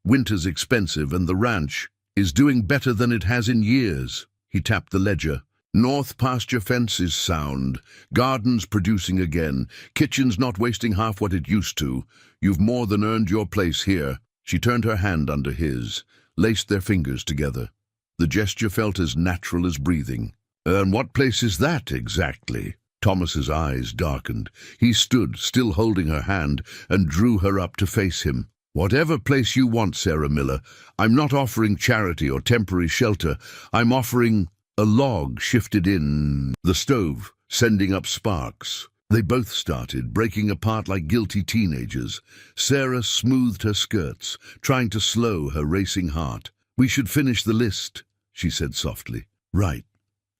Winter's expensive and the ranch is doing better than it has in years." He tapped the ledger. "North pasture fence is sound. Gardens producing again. Kitchen's not wasting half what it used to. You've more than earned your place here." She turned her hand under his, laced their fingers together. The gesture felt as natural as breathing. "And what place is that, exactly?" Thomas's eyes darkened. He stood, still holding her hand, and drew her up to face him. "Whatever place you want, Sarah Miller. I'm not offering charity or temporary shelter. I'm offering..." A log shifted in the stove, sending up sparks. They both started, breaking apart like guilty teenagers. Sarah smoothed her skirts, trying to slow her racing heart. "We should finish the list," she said softly. "Right.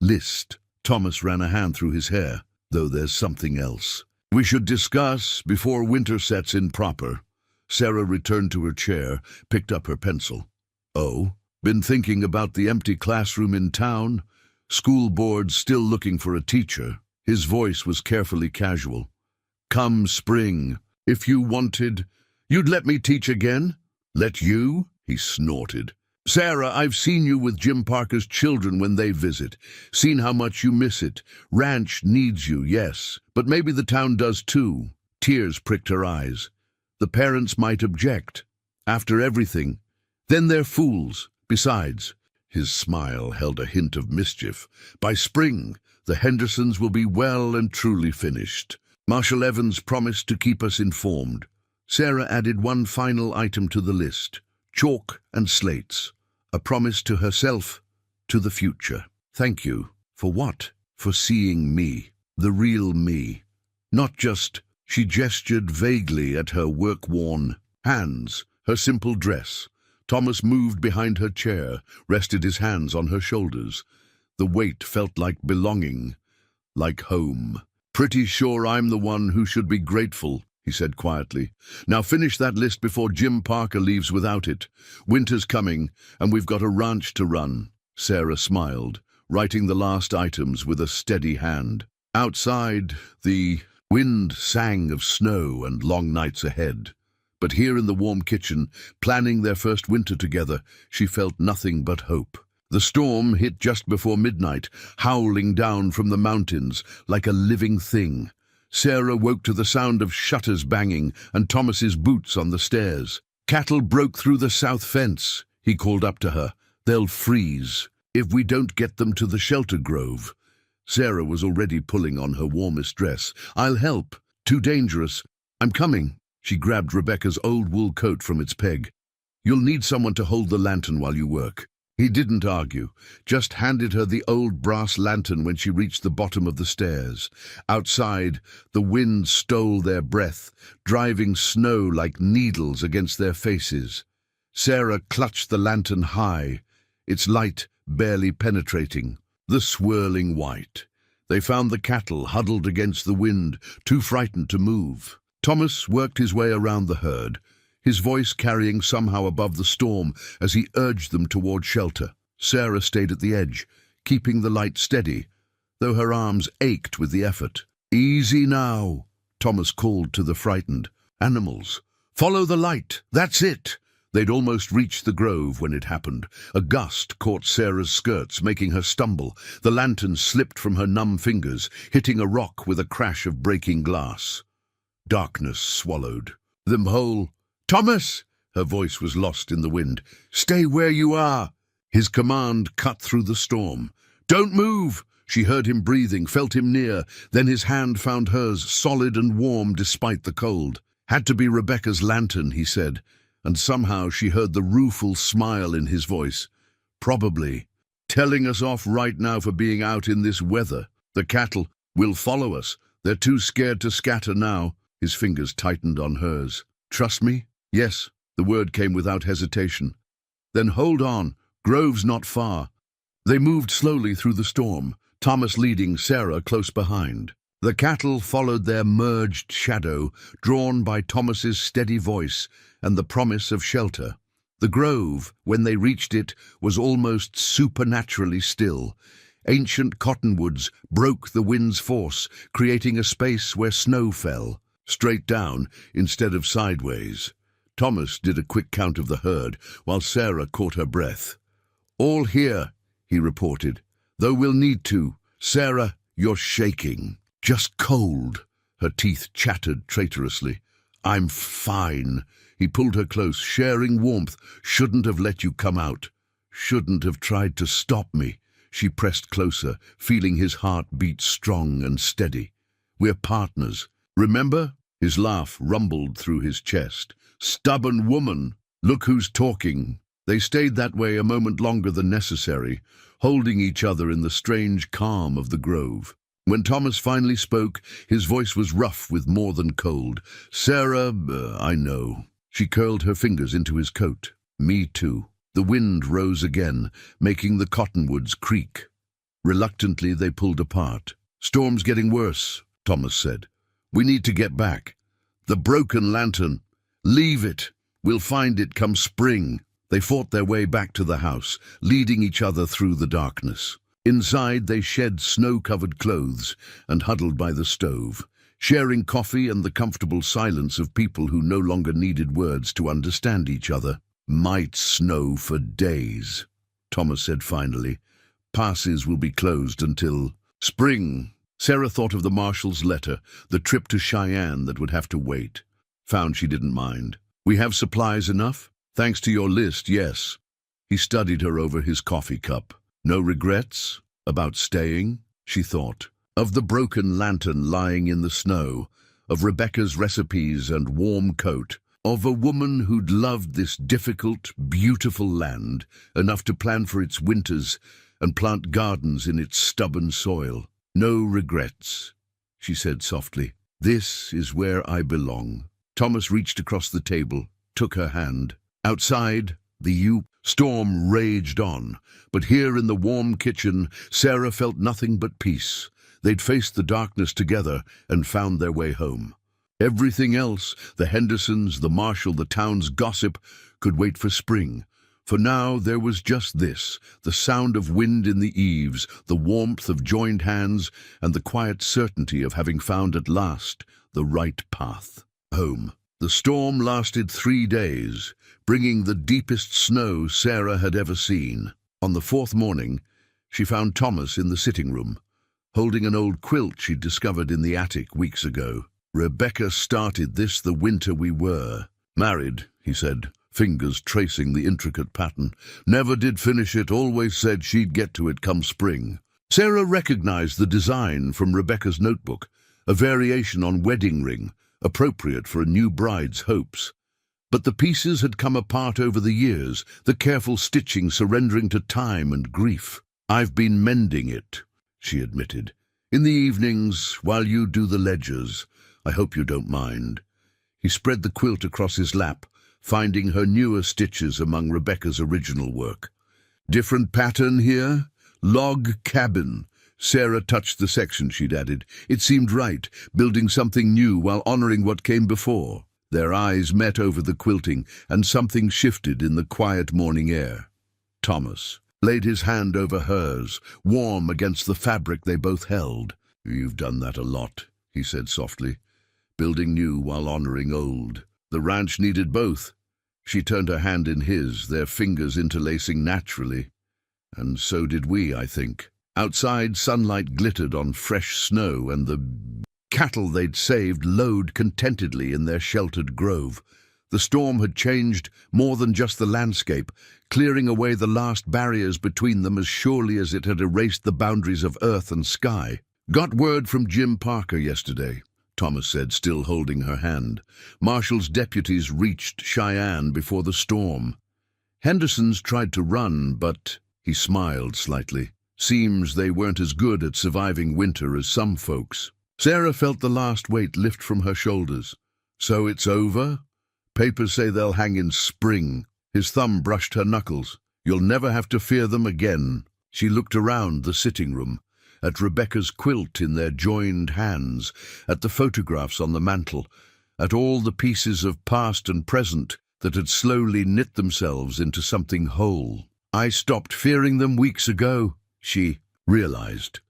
List." Thomas ran a hand through his hair. "Though there's something else we should discuss before winter sets in proper." Sarah returned to her chair, picked up her pencil. "Oh? Been thinking about the empty classroom in town? School board still looking for a teacher." His voice was carefully casual. "Come spring, if you wanted, you'd let me teach again?" "Let you?" he snorted. "Sarah, I've seen you with Jim Parker's children when they visit. Seen how much you miss it. Ranch needs you, yes, but maybe the town does too. Tears pricked her eyes. The parents might object. After everything, then they're fools. Besides, his smile held a hint of mischief. By spring, the Hendersons will be well and truly finished. Marshal Evans promised to keep us informed. Sarah added one final item to the list: chalk and slates. A promise to herself, to the future. Thank you. For what? For seeing me. The real me. Not just... She gestured vaguely at her work-worn hands, her simple dress. Thomas moved behind her chair, rested his hands on her shoulders. The weight felt like belonging, like home. Pretty sure I'm the one who should be grateful, he said quietly. Now finish that list before Jim Parker leaves without it. Winter's coming, and we've got a ranch to run. Sarah smiled, writing the last items with a steady hand. Outside, the wind sang of snow and long nights ahead. But here in the warm kitchen, planning their first winter together, she felt nothing but hope. The storm hit just before midnight, howling down from the mountains like a living thing. Sarah woke to the sound of shutters banging and Thomas's boots on the stairs. Cattle broke through the south fence, he called up to her. They'll freeze if we don't get them to the shelter grove. Sarah was already pulling on her warmest dress. I'll help. Too dangerous. I'm coming. She grabbed Rebecca's old wool coat from its peg. You'll need someone to hold the lantern while you work. He didn't argue, just handed her the old brass lantern when she reached the bottom of the stairs. Outside, the wind stole their breath, driving snow like needles against their faces. Sarah clutched the lantern high, its light barely penetrating. The swirling white. They found the cattle huddled against the wind, too frightened to move. Thomas worked his way around the herd, his voice carrying somehow above the storm as he urged them toward shelter. Sarah stayed at the edge, keeping the light steady, though her arms ached with the effort. Easy now, Thomas called to the frightened animals. Follow the light, that's it. They'd almost reached the grove when it happened. A gust caught Sarah's skirts, making her stumble. The lantern slipped from her numb fingers, hitting a rock with a crash of breaking glass. Darkness swallowed them whole. Thomas! Her voice was lost in the wind. Stay where you are! His command cut through the storm. Don't move! She heard him breathing, felt him near. Then his hand found hers, solid and warm despite the cold. Had to be Rebecca's lantern, he said. And somehow she heard the rueful smile in his voice. Probably. Telling us off right now for being out in this weather. The cattle will follow us. They're too scared to scatter now. His fingers tightened on hers. Trust me? Yes, the word came without hesitation. Then hold on. Grove's not far. They moved slowly through the storm, Thomas leading, Sarah close behind. The cattle followed their merged shadow, drawn by Thomas's steady voice and the promise of shelter. The grove, when they reached it, was almost supernaturally still. Ancient cottonwoods broke the wind's force, creating a space where snow fell, straight down instead of sideways. Thomas did a quick count of the herd, while Sarah caught her breath. All here, he reported, though we'll need to. Sarah, you're shaking. Just cold. Her teeth chattered traitorously. I'm fine. He pulled her close, sharing warmth. Shouldn't have let you come out. Shouldn't have tried to stop me. She pressed closer, feeling his heart beat strong and steady. We're partners. Remember? His laugh rumbled through his chest. Stubborn woman. Look who's talking. They stayed that way a moment longer than necessary, holding each other in the strange calm of the grove. When Thomas finally spoke, his voice was rough with more than cold. Sarah, I know. She curled her fingers into his coat. Me too. The wind rose again, making the cottonwoods creak. Reluctantly, they pulled apart. Storm's getting worse, Thomas said. We need to get back. The broken lantern. Leave it. We'll find it come spring. They fought their way back to the house, leading each other through the darkness. Inside, they shed snow-covered clothes and huddled by the stove, sharing coffee and the comfortable silence of people who no longer needed words to understand each other. Might snow for days, Thomas said finally. Passes will be closed until spring. Sarah thought of the marshal's letter, the trip to Cheyenne that would have to wait. Found she didn't mind. "We have supplies enough? Thanks to your list, yes." He studied her over his coffee cup. No regrets about staying, she thought. Of the broken lantern lying in the snow, of Rebecca's recipes and warm coat, of a woman who'd loved this difficult, beautiful land enough to plan for its winters and plant gardens in its stubborn soil. "No regrets," she said softly. "This is where I belong." Thomas reached across the table, took her hand. Outside, the storm raged on, but here in the warm kitchen, Sarah felt nothing but peace. They'd faced the darkness together and found their way home. Everything else, the Hendersons, the marshal, the town's gossip, could wait for spring. For now there was just this, the sound of wind in the eaves, the warmth of joined hands, and the quiet certainty of having found at last the right path. Home. The storm lasted 3 days, bringing the deepest snow Sarah had ever seen. On the 4th morning, she found Thomas in the sitting room, holding an old quilt she'd discovered in the attic weeks ago. "Rebecca started this the winter we were married," he said, fingers tracing the intricate pattern. "Never did finish it, always said she'd get to it come spring." Sarah recognized the design from Rebecca's notebook, a variation on wedding ring, appropriate for a new bride's hopes. But the pieces had come apart over the years, the careful stitching surrendering to time and grief. "I've been mending it," she admitted. "In the evenings, while you do the ledgers. I hope you don't mind." He spread the quilt across his lap, finding her newer stitches among Rebecca's original work. "Different pattern here? Log cabin." Sarah touched the section she'd added. It seemed right, building something new while honoring what came before. Their eyes met over the quilting, and something shifted in the quiet morning air. Thomas laid his hand over hers, warm against the fabric they both held. "You've done that a lot," he said softly. "Building new while honoring old. The ranch needed both." She turned her hand in his, their fingers interlacing naturally. "And so did we, I think." Outside, sunlight glittered on fresh snow, and the cattle they'd saved lowed contentedly in their sheltered grove. The storm had changed more than just the landscape, clearing away the last barriers between them as surely as it had erased the boundaries of earth and sky. "Got word from Jim Parker yesterday," Thomas said, still holding her hand. "Marshall's deputies reached Cheyenne before the storm. Henderson's tried to run, but—" he smiled slightly. "Seems they weren't as good at surviving winter as some folks." Sarah felt the last weight lift from her shoulders. "So it's over? Papers say they'll hang in spring." His thumb brushed her knuckles. "You'll never have to fear them again." She looked around the sitting room, at Rebecca's quilt in their joined hands, at the photographs on the mantel, at all the pieces of past and present that had slowly knit themselves into something whole. "I stopped fearing them weeks ago," she realized.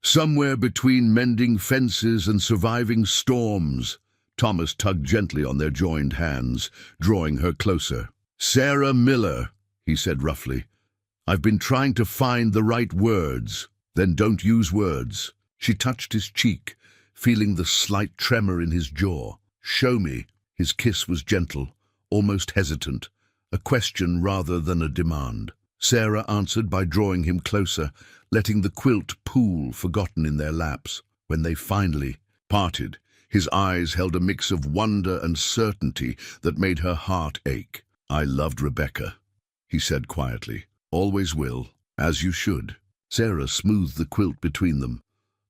"Somewhere between mending fences and surviving storms." Thomas tugged gently on their joined hands, drawing her closer. "Sarah Miller," he said roughly. "I've been trying to find the right words." "Then don't use words." She touched his cheek, feeling the slight tremor in his jaw. "Show me." His kiss was gentle, almost hesitant, a question rather than a demand. Sarah answered by drawing him closer, letting the quilt pool forgotten in their laps. When they finally parted, his eyes held a mix of wonder and certainty that made her heart ache. "I loved Rebecca," he said quietly. "Always will, as you should." Sarah smoothed the quilt between them.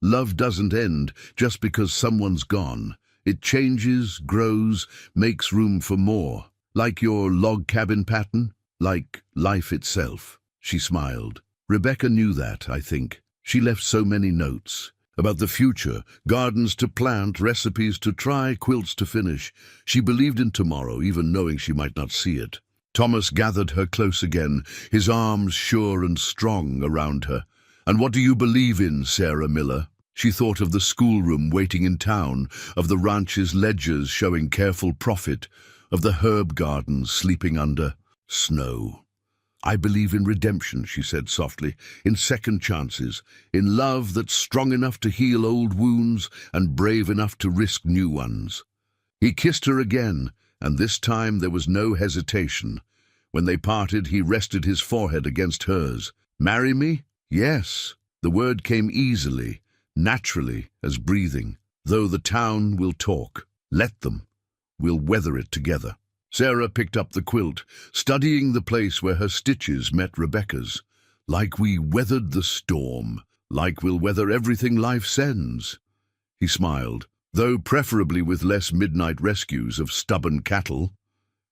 "Love doesn't end just because someone's gone. It changes, grows, makes room for more. Like your log cabin pattern, like life itself." She smiled. "Rebecca knew that, I think. She left so many notes. About the future, gardens to plant, recipes to try, quilts to finish. She believed in tomorrow, even knowing she might not see it." Thomas gathered her close again, his arms sure and strong around her. "And what do you believe in, Sarah Miller?" She thought of the schoolroom waiting in town, of the ranch's ledgers showing careful profit, of the herb gardens sleeping under snow. I believe in redemption, she said softly, in second chances, in love that's strong enough to heal old wounds and brave enough to risk new ones. He kissed her again, and this time there was no hesitation. When they parted, he rested his forehead against hers. Marry me? Yes. The word came easily, naturally, as breathing. Though the town will talk. Let them. We'll weather it together. Sarah picked up the quilt, studying the place where her stitches met Rebecca's. Like we weathered the storm, like we'll weather everything life sends. He smiled, though preferably with less midnight rescues of stubborn cattle.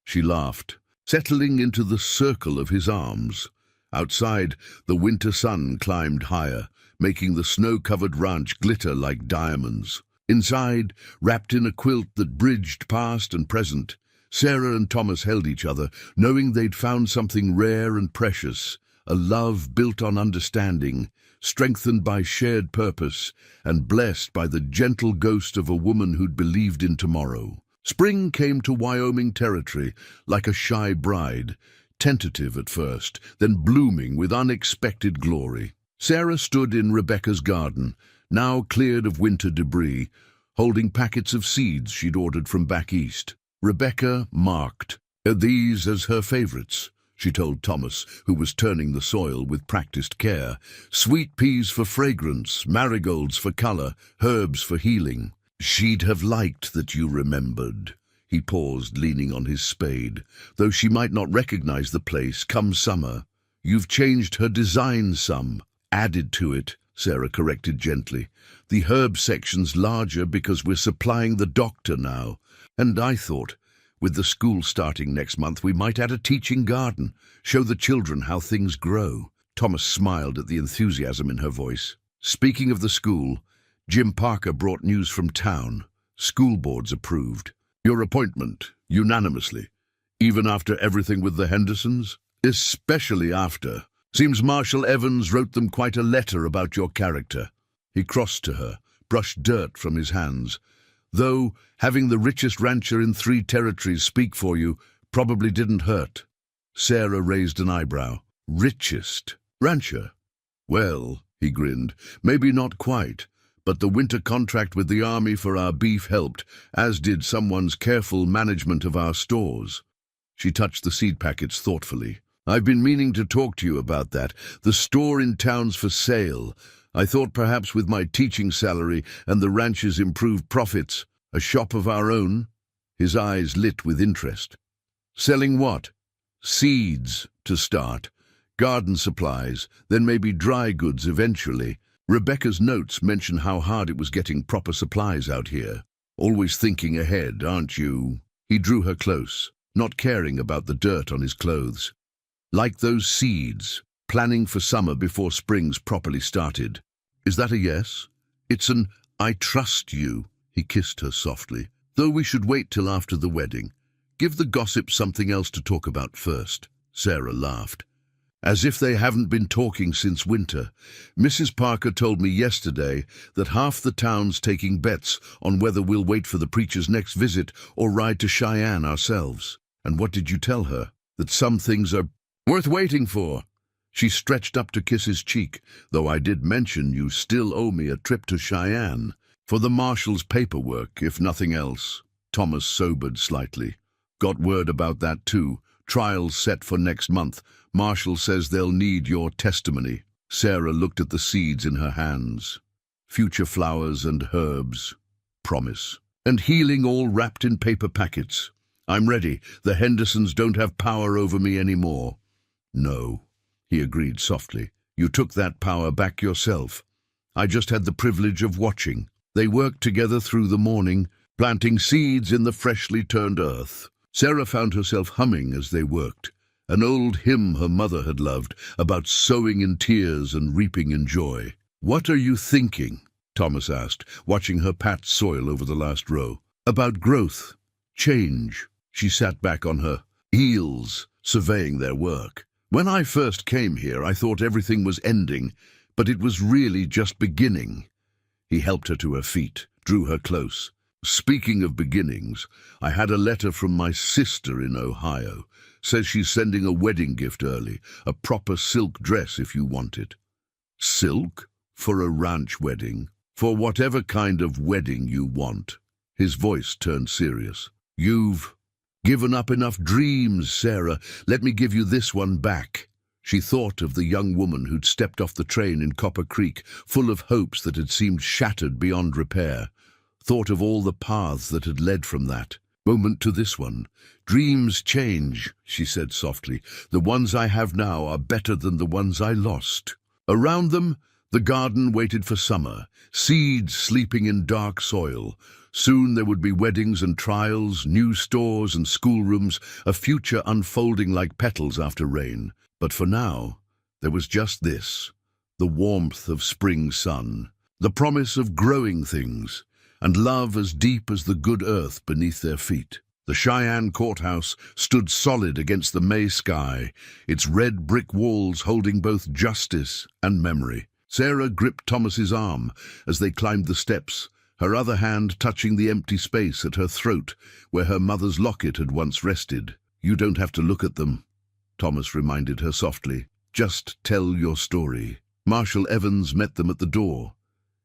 She laughed, settling into the circle of his arms. Outside, the winter sun climbed higher, making the snow-covered ranch glitter like diamonds. Inside, wrapped in a quilt that bridged past and present, Sarah and Thomas held each other, knowing they'd found something rare and precious, a love built on understanding, strengthened by shared purpose, and blessed by the gentle ghost of a woman who'd believed in tomorrow. Spring came to Wyoming territory like a shy bride, tentative at first, then blooming with unexpected glory. Sarah stood in Rebecca's garden, now cleared of winter debris, holding packets of seeds she'd ordered from back east. Rebecca marked these as her favorites, she told Thomas, who was turning the soil with practiced care. Sweet peas for fragrance, marigolds for color, herbs for healing. She'd have liked that you remembered. He paused, leaning on his spade. Though she might not recognize the place come summer. You've changed her design some, added to it, Sarah corrected gently. The herb section's larger because we're supplying the doctor now. And I thought, with the school starting next month, we might add a teaching garden, show the children how things grow. Thomas smiled at the enthusiasm in her voice. Speaking of the school, Jim Parker brought news from town. School boards approved. Your appointment, unanimously. Even after everything with the Hendersons? Especially after. Seems Marshall Evans wrote them quite a letter about your character. He crossed to her, brushed dirt from his hands. Though having the richest rancher in 3 territories speak for you probably didn't hurt. Sarah raised an eyebrow. Richest rancher? Well, he grinned, maybe not quite, but the winter contract with the army for our beef helped, as did someone's careful management of our stores. She touched the seed packets thoughtfully. I've been meaning to talk to you about that. The store in town's for sale. I thought perhaps with my teaching salary and the ranch's improved profits, a shop of our own. His eyes lit with interest. Selling what? Seeds, to start. Garden supplies, then maybe dry goods eventually. Rebecca's notes mention how hard it was getting proper supplies out here. Always thinking ahead, aren't you? He drew her close, not caring about the dirt on his clothes. Like those seeds, planning for summer before spring's properly started. Is that a yes? It's an I trust you. He kissed her softly. Though we should wait till after the wedding. Give the gossip something else to talk about first. Sarah laughed. As if they haven't been talking since winter. Mrs. Parker told me yesterday that half the town's taking bets on whether we'll wait for the preacher's next visit or ride to Cheyenne ourselves. And what did you tell her? That some things are worth waiting for. She stretched up to kiss his cheek, though I did mention you still owe me a trip to Cheyenne. For the marshal's paperwork, if nothing else. Thomas sobered slightly. Got word about that too. Trials set for next month. Marshall says they'll need your testimony. Sarah looked at the seeds in her hands. Future flowers and herbs. Promise. And healing all wrapped in paper packets. I'm ready. The Hendersons don't have power over me anymore. No, he agreed softly. You took that power back yourself. I just had the privilege of watching. They worked together through the morning, planting seeds in the freshly turned earth. Sarah found herself humming as they worked, an old hymn her mother had loved, about sowing in tears and reaping in joy. What are you thinking? Thomas asked, watching her pat soil over the last row. About growth, change. She sat back on her heels, surveying their work. When I first came here, I thought everything was ending, but it was really just beginning. He helped her to her feet, drew her close. Speaking of beginnings, I had a letter from my sister in Ohio. Says she's sending a wedding gift early, a proper silk dress if you want it. Silk? For a ranch wedding? For whatever kind of wedding you want. His voice turned serious. You've given up enough dreams, Sarah. Let me give you this one back. She thought of the young woman who'd stepped off the train in Copper Creek, full of hopes that had seemed shattered beyond repair. Thought of all the paths that had led from that moment to this one. Dreams change, she said softly. The ones I have now are better than the ones I lost. Around them, the garden waited for summer, seeds sleeping in dark soil. Soon there would be weddings and trials, new stores and schoolrooms, a future unfolding like petals after rain. But for now, there was just this, the warmth of spring sun, the promise of growing things, and love as deep as the good earth beneath their feet. The Cheyenne courthouse stood solid against the May sky, its red brick walls holding both justice and memory. Sarah gripped Thomas's arm as they climbed the steps, her other hand touching the empty space at her throat where her mother's locket had once rested. You don't have to look at them, Thomas reminded her softly. Just tell your story. Marshal Evans met them at the door,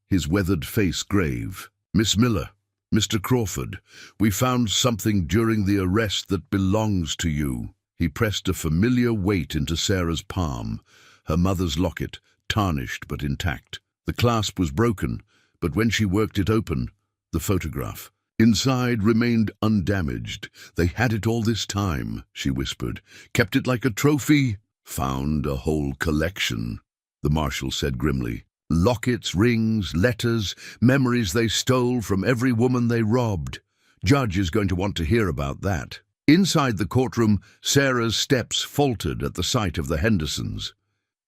his weathered face grave. Miss Miller, Mr. Crawford, we found something during the arrest that belongs to you. He pressed a familiar weight into Sarah's palm, her mother's locket, tarnished but intact. The clasp was broken, but when she worked it open, the photograph inside remained undamaged. They had it all this time, she whispered. Kept it like a trophy. Found a whole collection, the marshal said grimly. Lockets, rings, letters, memories they stole from every woman they robbed. Judge is going to want to hear about that. Inside the courtroom, Sarah's steps faltered at the sight of the Hendersons.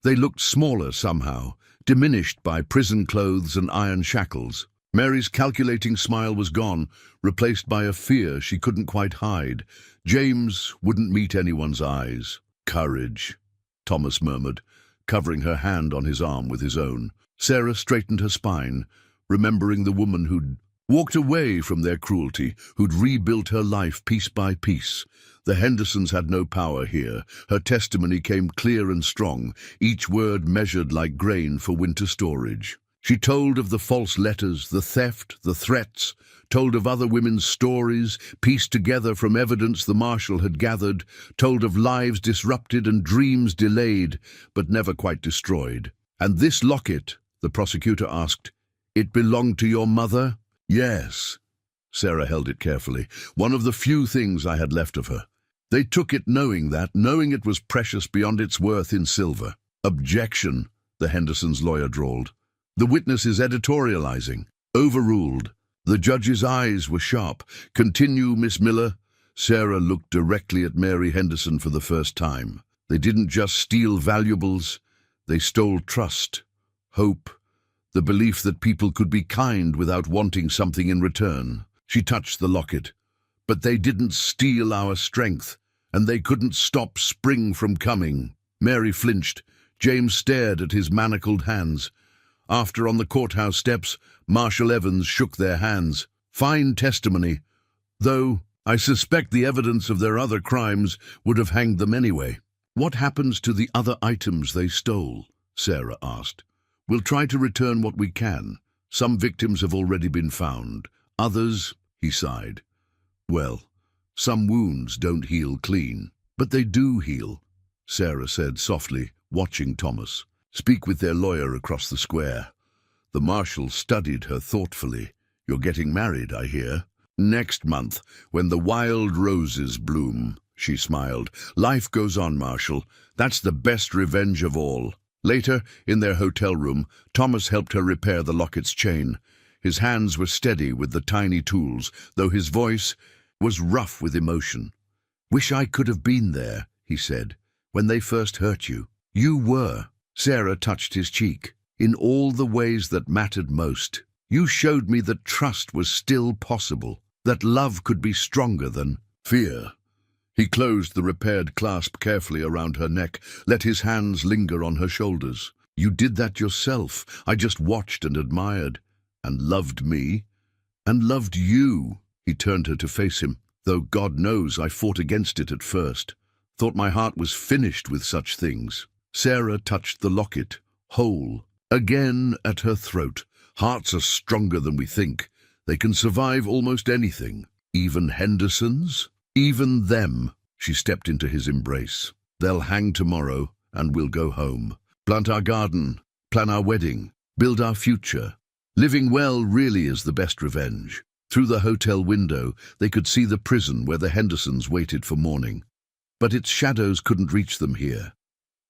They looked smaller somehow, diminished by prison clothes and iron shackles. Mary's calculating smile was gone, replaced by a fear she couldn't quite hide. James wouldn't meet anyone's eyes. Courage, Thomas murmured, covering her hand on his arm with his own. Sarah straightened her spine, remembering the woman who'd walked away from their cruelty, who'd rebuilt her life piece by piece. The Hendersons had no power here. Her testimony came clear and strong, each word measured like grain for winter storage. She told of the false letters, the theft, the threats, told of other women's stories, pieced together from evidence the marshal had gathered, told of lives disrupted and dreams delayed, but never quite destroyed. And this locket, the prosecutor asked, it belonged to your mother? Yes. Sarah held it carefully, one of the few things I had left of her. They took it knowing it was precious beyond its worth in silver. Objection, the Hendersons' lawyer drawled. The witness is editorializing. Overruled. The judge's eyes were sharp. Continue, Miss Miller. Sarah looked directly at Mary Henderson for the first time. They didn't just steal valuables, they stole trust, hope, the belief that people could be kind without wanting something in return. She touched the locket. But they didn't steal our strength, and they couldn't stop spring from coming. Mary flinched. James stared at his manacled hands. After, on the courthouse steps, Marshal Evans shook their hands. Fine testimony, though I suspect the evidence of their other crimes would have hanged them anyway. What happens to the other items they stole? Sarah asked. We'll try to return what we can. Some victims have already been found. Others, he sighed. Well, some wounds don't heal clean. But they do heal, Sarah said softly, watching Thomas. Speak with their lawyer across the square. The marshal studied her thoughtfully. You're getting married, I hear. Next month, when the wild roses bloom, she smiled. Life goes on, Marshal. That's the best revenge of all. Later, in their hotel room, Thomas helped her repair the locket's chain. His hands were steady with the tiny tools, though his voice was rough with emotion. Wish I could have been there, he said, when they first hurt you. You were. Sarah touched his cheek. In all the ways that mattered most. You showed me that trust was still possible, that love could be stronger than fear. He closed the repaired clasp carefully around her neck, let his hands linger on her shoulders. You did that yourself. I just watched and admired, and loved me. and loved you." He turned her to face him, though God knows I fought against it at first. Thought my heart was finished with such things. Sarah touched the locket, whole, again at her throat. Hearts are stronger than we think. They can survive almost anything. Even Henderson's? Even them. She stepped into his embrace. They'll hang tomorrow, and we'll go home. Plant our garden, plan our wedding, build our future. Living well really is the best revenge. Through the hotel window, they could see the prison where the Hendersons waited for morning. But its shadows couldn't reach them here.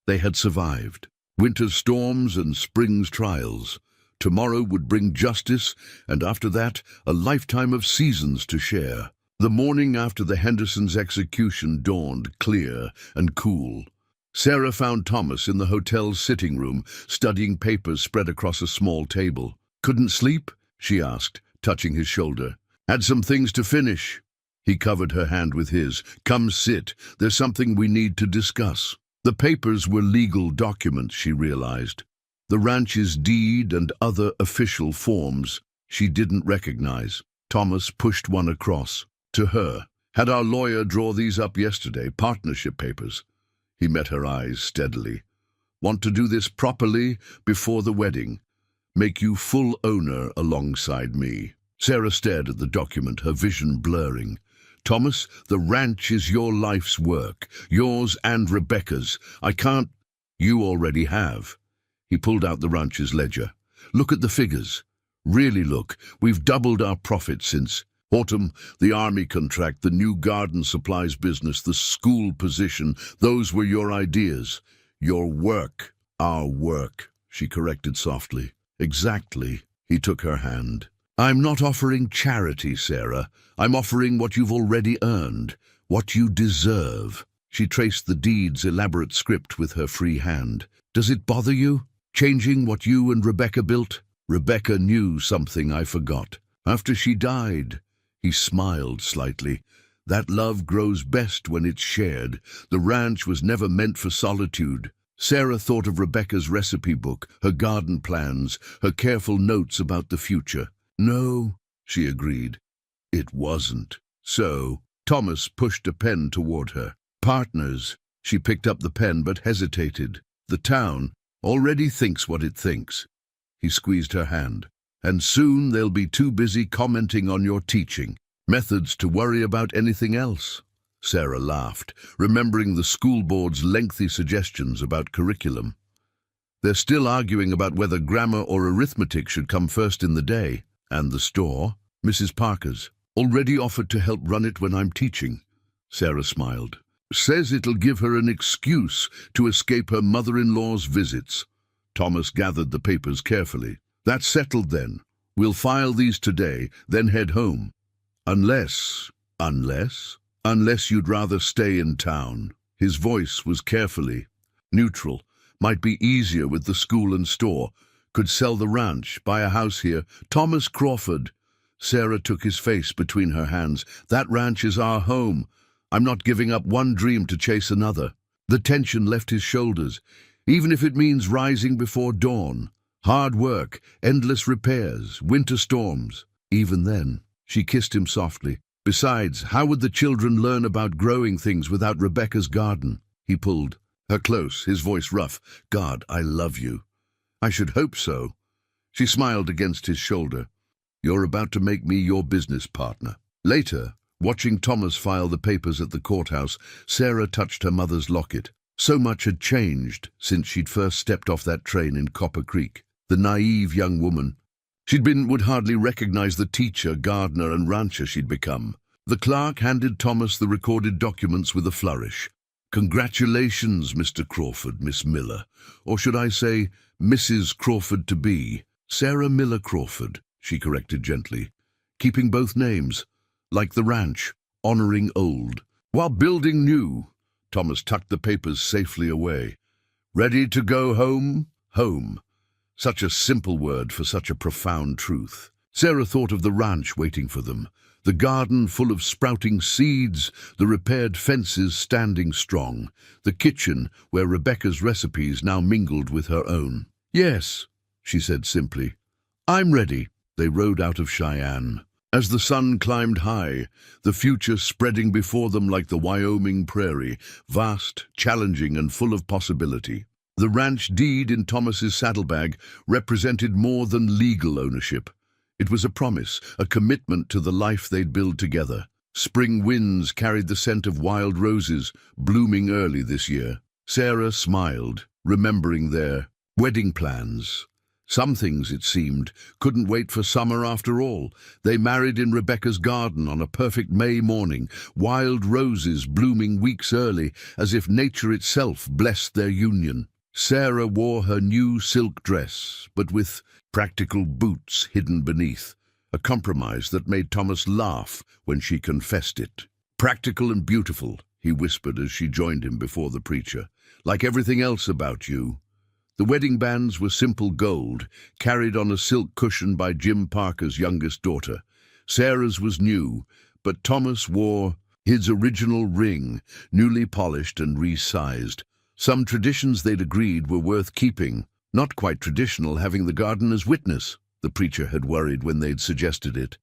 They had survived. Winter's storms and spring's trials. Tomorrow would bring justice, and after that, a lifetime of seasons to share. The morning after the Hendersons' execution dawned clear and cool. Sarah found Thomas in the hotel's sitting room, studying papers spread across a small table. "Couldn't sleep?" she asked, touching his shoulder. "Had some things to finish." He covered her hand with his. "Come sit. There's something we need to discuss." The papers were legal documents, she realized. The ranch's deed and other official forms she didn't recognize. Thomas pushed one across. To her. "Had our lawyer draw these up yesterday, partnership papers." He met her eyes steadily. "Want to do this properly before the wedding. Make you full owner alongside me." Sarah stared at the document, her vision blurring. "Thomas, the ranch is your life's work, yours and Rebecca's. I can't—" "You already have." He pulled out the ranch's ledger. "Look at the figures. Really look. We've doubled our profits since autumn, the army contract, the new garden supplies business, the school position. Those were your ideas. Your work. Our work," she corrected softly. "Exactly." He took her hand. "I'm not offering charity, Sarah. I'm offering what you've already earned, what you deserve." She traced the deed's elaborate script with her free hand. "Does it bother you? Changing what you and Rebecca built?" "Rebecca knew something I forgot. After she died." He smiled slightly. "That love grows best when it's shared. The ranch was never meant for solitude." Sarah thought of Rebecca's recipe book, her garden plans, her careful notes about the future. "No," she agreed. "It wasn't." "So," Thomas pushed a pen toward her. "Partners." She picked up the pen but hesitated. "The town already thinks what it thinks." He squeezed her hand. "And soon they'll be too busy commenting on your teaching methods to worry about anything else." Sarah laughed, remembering the school board's lengthy suggestions about curriculum. "They're still arguing about whether grammar or arithmetic should come first in the day. And the store, Mrs. Parker's, already offered to help run it when I'm teaching." Sarah smiled. "Says it'll give her an excuse to escape her mother-in-law's visits." Thomas gathered the papers carefully. "That's settled then. We'll file these today, then head home. Unless you'd rather stay in town." His voice was carefully neutral. "Might be easier with the school and store. Could sell the ranch, buy a house here. Thomas Crawford." Sarah took his face between her hands. "That ranch is our home. I'm not giving up one dream to chase another." The tension left his shoulders. "Even if it means rising before dawn. Hard work, endless repairs, winter storms." Even then, she kissed him softly. "Besides, how would the children learn about growing things without Rebecca's garden?" He pulled her close, his voice rough. "God, I love you." "I should hope so." She smiled against his shoulder. "You're about to make me your business partner." Later, watching Thomas file the papers at the courthouse, Sarah touched her mother's locket. So much had changed since she'd first stepped off that train in Copper Creek. The naive young woman would hardly recognize the teacher, gardener, and rancher she'd become. The clerk handed Thomas the recorded documents with a flourish. "Congratulations, Mr. Crawford, Miss Miller. Or should I say, Mrs. Crawford-to-be. Sarah Miller Crawford," she corrected gently. "Keeping both names, like the ranch, honoring old, while building new." Thomas tucked the papers safely away. "Ready to go home?" Home. Such a simple word for such a profound truth. Sarah thought of the ranch waiting for them, the garden full of sprouting seeds, the repaired fences standing strong, the kitchen where Rebecca's recipes now mingled with her own. "Yes," she said simply. "I'm ready." They rode out of Cheyenne. As the sun climbed high, the future spreading before them like the Wyoming prairie, vast, challenging, and full of possibility. The ranch deed in Thomas's saddlebag represented more than legal ownership. It was a promise, a commitment to the life they'd build together. Spring winds carried the scent of wild roses, blooming early this year. Sarah smiled, remembering their wedding plans. Some things, it seemed, couldn't wait for summer after all. They married in Rebecca's garden on a perfect May morning, wild roses blooming weeks early, as if nature itself blessed their union. Sarah wore her new silk dress, but with practical boots hidden beneath, a compromise that made Thomas laugh when she confessed it. "Practical and beautiful," he whispered as she joined him before the preacher. "Like everything else about you." The wedding bands were simple gold, carried on a silk cushion by Jim Parker's youngest daughter. Sarah's was new, but Thomas wore his original ring, newly polished and resized. Some traditions they'd agreed were worth keeping. Not quite traditional, having the garden as witness, the preacher had worried when they'd suggested it.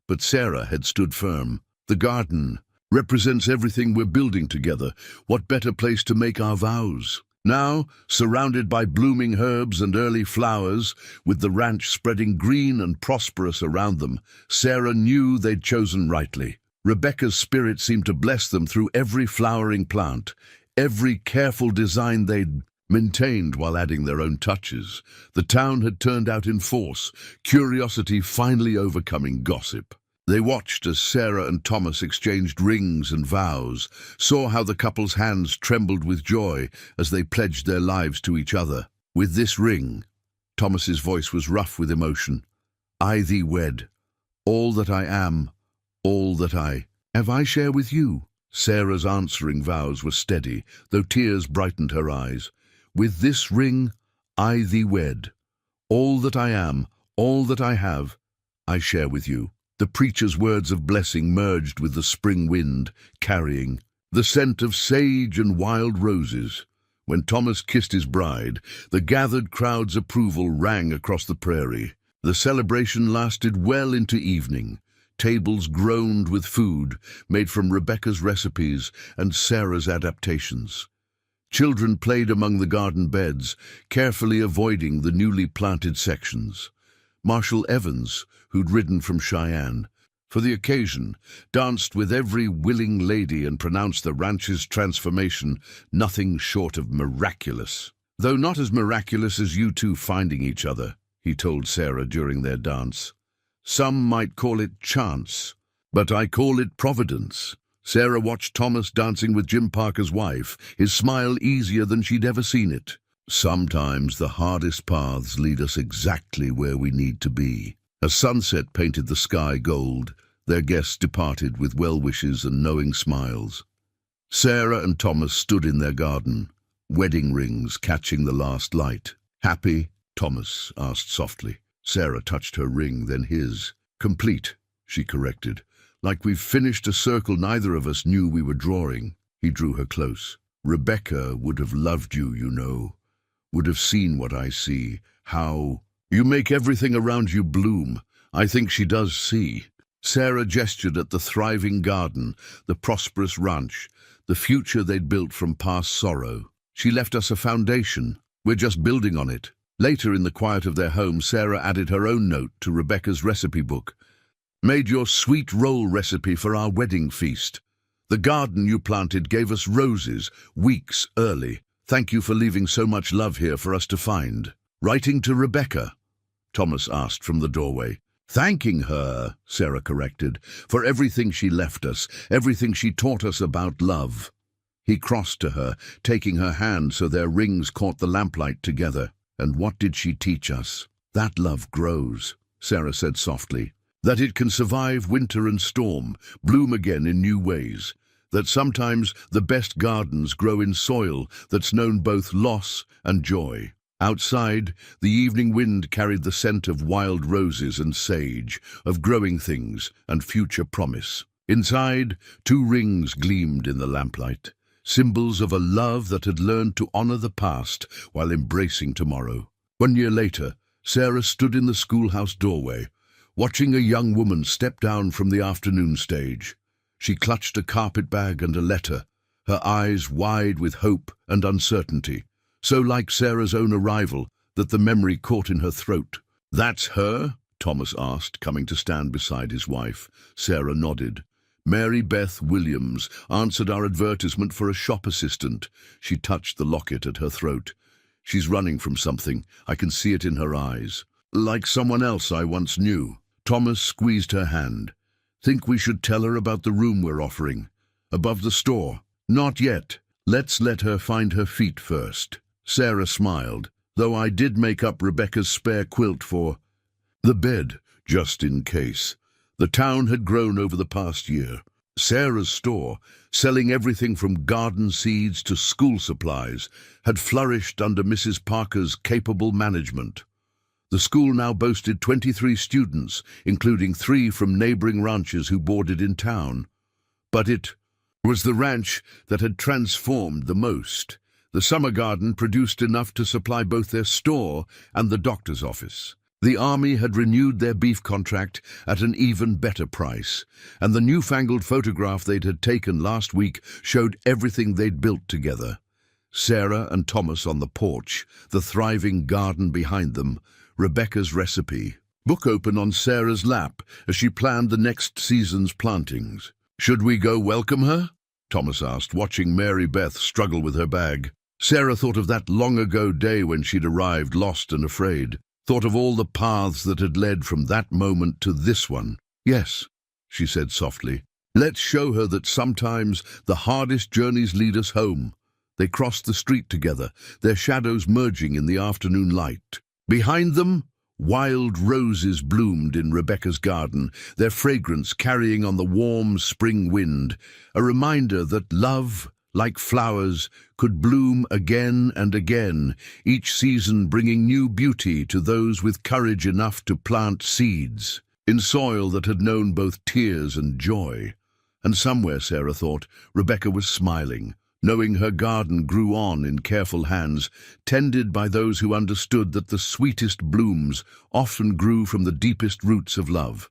But Sarah had stood firm. "The garden represents everything we're building together. What better place to make our vows?" Now, surrounded by blooming herbs and early flowers, with the ranch spreading green and prosperous around them, Sarah knew they'd chosen rightly. Rebecca's spirit seemed to bless them through every flowering plant, every careful design they'd maintained while adding their own touches. The town had turned out in force, curiosity finally overcoming gossip. They watched as Sarah and Thomas exchanged rings and vows, saw how the couple's hands trembled with joy as they pledged their lives to each other. "With this ring," Thomas's voice was rough with emotion, "I thee wed. All that I am, all that I share with you." Sarah's answering vows were steady, though tears brightened her eyes. "With this ring, I thee wed. All that I am, all that I have, I share with you." The preacher's words of blessing merged with the spring wind, carrying the scent of sage and wild roses. When Thomas kissed his bride, the gathered crowd's approval rang across the prairie. The celebration lasted well into evening. Tables groaned with food, made from Rebecca's recipes and Sarah's adaptations. Children played among the garden beds, carefully avoiding the newly planted sections. Marshall Evans, who'd ridden from Cheyenne for the occasion, danced with every willing lady and pronounced the ranch's transformation nothing short of miraculous. "Though not as miraculous as you two finding each other," he told Sarah during their dance. "Some might call it chance, but I call it providence." Sarah watched Thomas dancing with Jim Parker's wife, his smile easier than she'd ever seen it. "Sometimes the hardest paths lead us exactly where we need to be." As sunset painted the sky gold, their guests departed with well wishes and knowing smiles. Sarah and Thomas stood in their garden, wedding rings catching the last light. "Happy?" Thomas asked softly. Sarah touched her ring, then his. "Complete," she corrected. "Like we've finished a circle neither of us knew we were drawing." He drew her close. "Rebecca would have loved you, you know. Would have seen what I see, how you make everything around you bloom. I think she does see." Sarah gestured at the thriving garden, the prosperous ranch, the future they'd built from past sorrow. "She left us a foundation. We're just building on it." Later, in the quiet of their home, Sarah added her own note to Rebecca's recipe book. "Made your sweet roll recipe for our wedding feast. The garden you planted gave us roses weeks early. Thank you for leaving so much love here for us to find." "Writing to Rebecca?" Thomas asked from the doorway. "Thanking her," Sarah corrected, "for everything she left us, everything she taught us about love." He crossed to her, taking her hand so their rings caught the lamplight together. "And what did she teach us?" "That love grows," Sarah said softly. "That it can survive winter and storm, bloom again in new ways. That sometimes the best gardens grow in soil that's known both loss and joy." Outside, the evening wind carried the scent of wild roses and sage, of growing things and future promise. Inside, 2 rings gleamed in the lamplight, symbols of a love that had learned to honor the past while embracing tomorrow. 1 year later, Sarah stood in the schoolhouse doorway, watching a young woman step down from the afternoon stage. She clutched a carpetbag and a letter, her eyes wide with hope and uncertainty, so like Sarah's own arrival that the memory caught in her throat. "That's her?" Thomas asked, coming to stand beside his wife. Sarah nodded. "Mary Beth Williams answered our advertisement for a shop assistant." She touched the locket at her throat. "She's running from something. I can see it in her eyes. Like someone else I once knew." Thomas squeezed her hand. "Think we should tell her about the room we're offering? Above the store?" "Not yet. Let's let her find her feet first." Sarah smiled, "Though I did make up Rebecca's spare quilt for the bed, just in case." The town had grown over the past year. Sarah's store, selling everything from garden seeds to school supplies, had flourished under Mrs. Parker's capable management. The school now boasted 23 students, including 3 from neighboring ranches who boarded in town. But it was the ranch that had transformed the most. The summer garden produced enough to supply both their store and the doctor's office. The army had renewed their beef contract at an even better price, and the newfangled photograph they'd had taken last week showed everything they'd built together. Sarah and Thomas on the porch, the thriving garden behind them, Rebecca's recipe. Book open on Sarah's lap as she planned the next season's plantings. "Should we go welcome her?" Thomas asked, watching Mary Beth struggle with her bag. Sarah thought of that long-ago day when she'd arrived lost and afraid. Thought of all the paths that had led from that moment to this one. "Yes," she said softly. "Let's show her that sometimes the hardest journeys lead us home." They crossed the street together, their shadows merging in the afternoon light. Behind them, wild roses bloomed in Rebecca's garden, their fragrance carrying on the warm spring wind, a reminder that love, like flowers, could bloom again and again, each season bringing new beauty to those with courage enough to plant seeds in soil that had known both tears and joy. And somewhere, Sarah thought, Rebecca was smiling, knowing her garden grew on in careful hands, tended by those who understood that the sweetest blooms often grew from the deepest roots of love.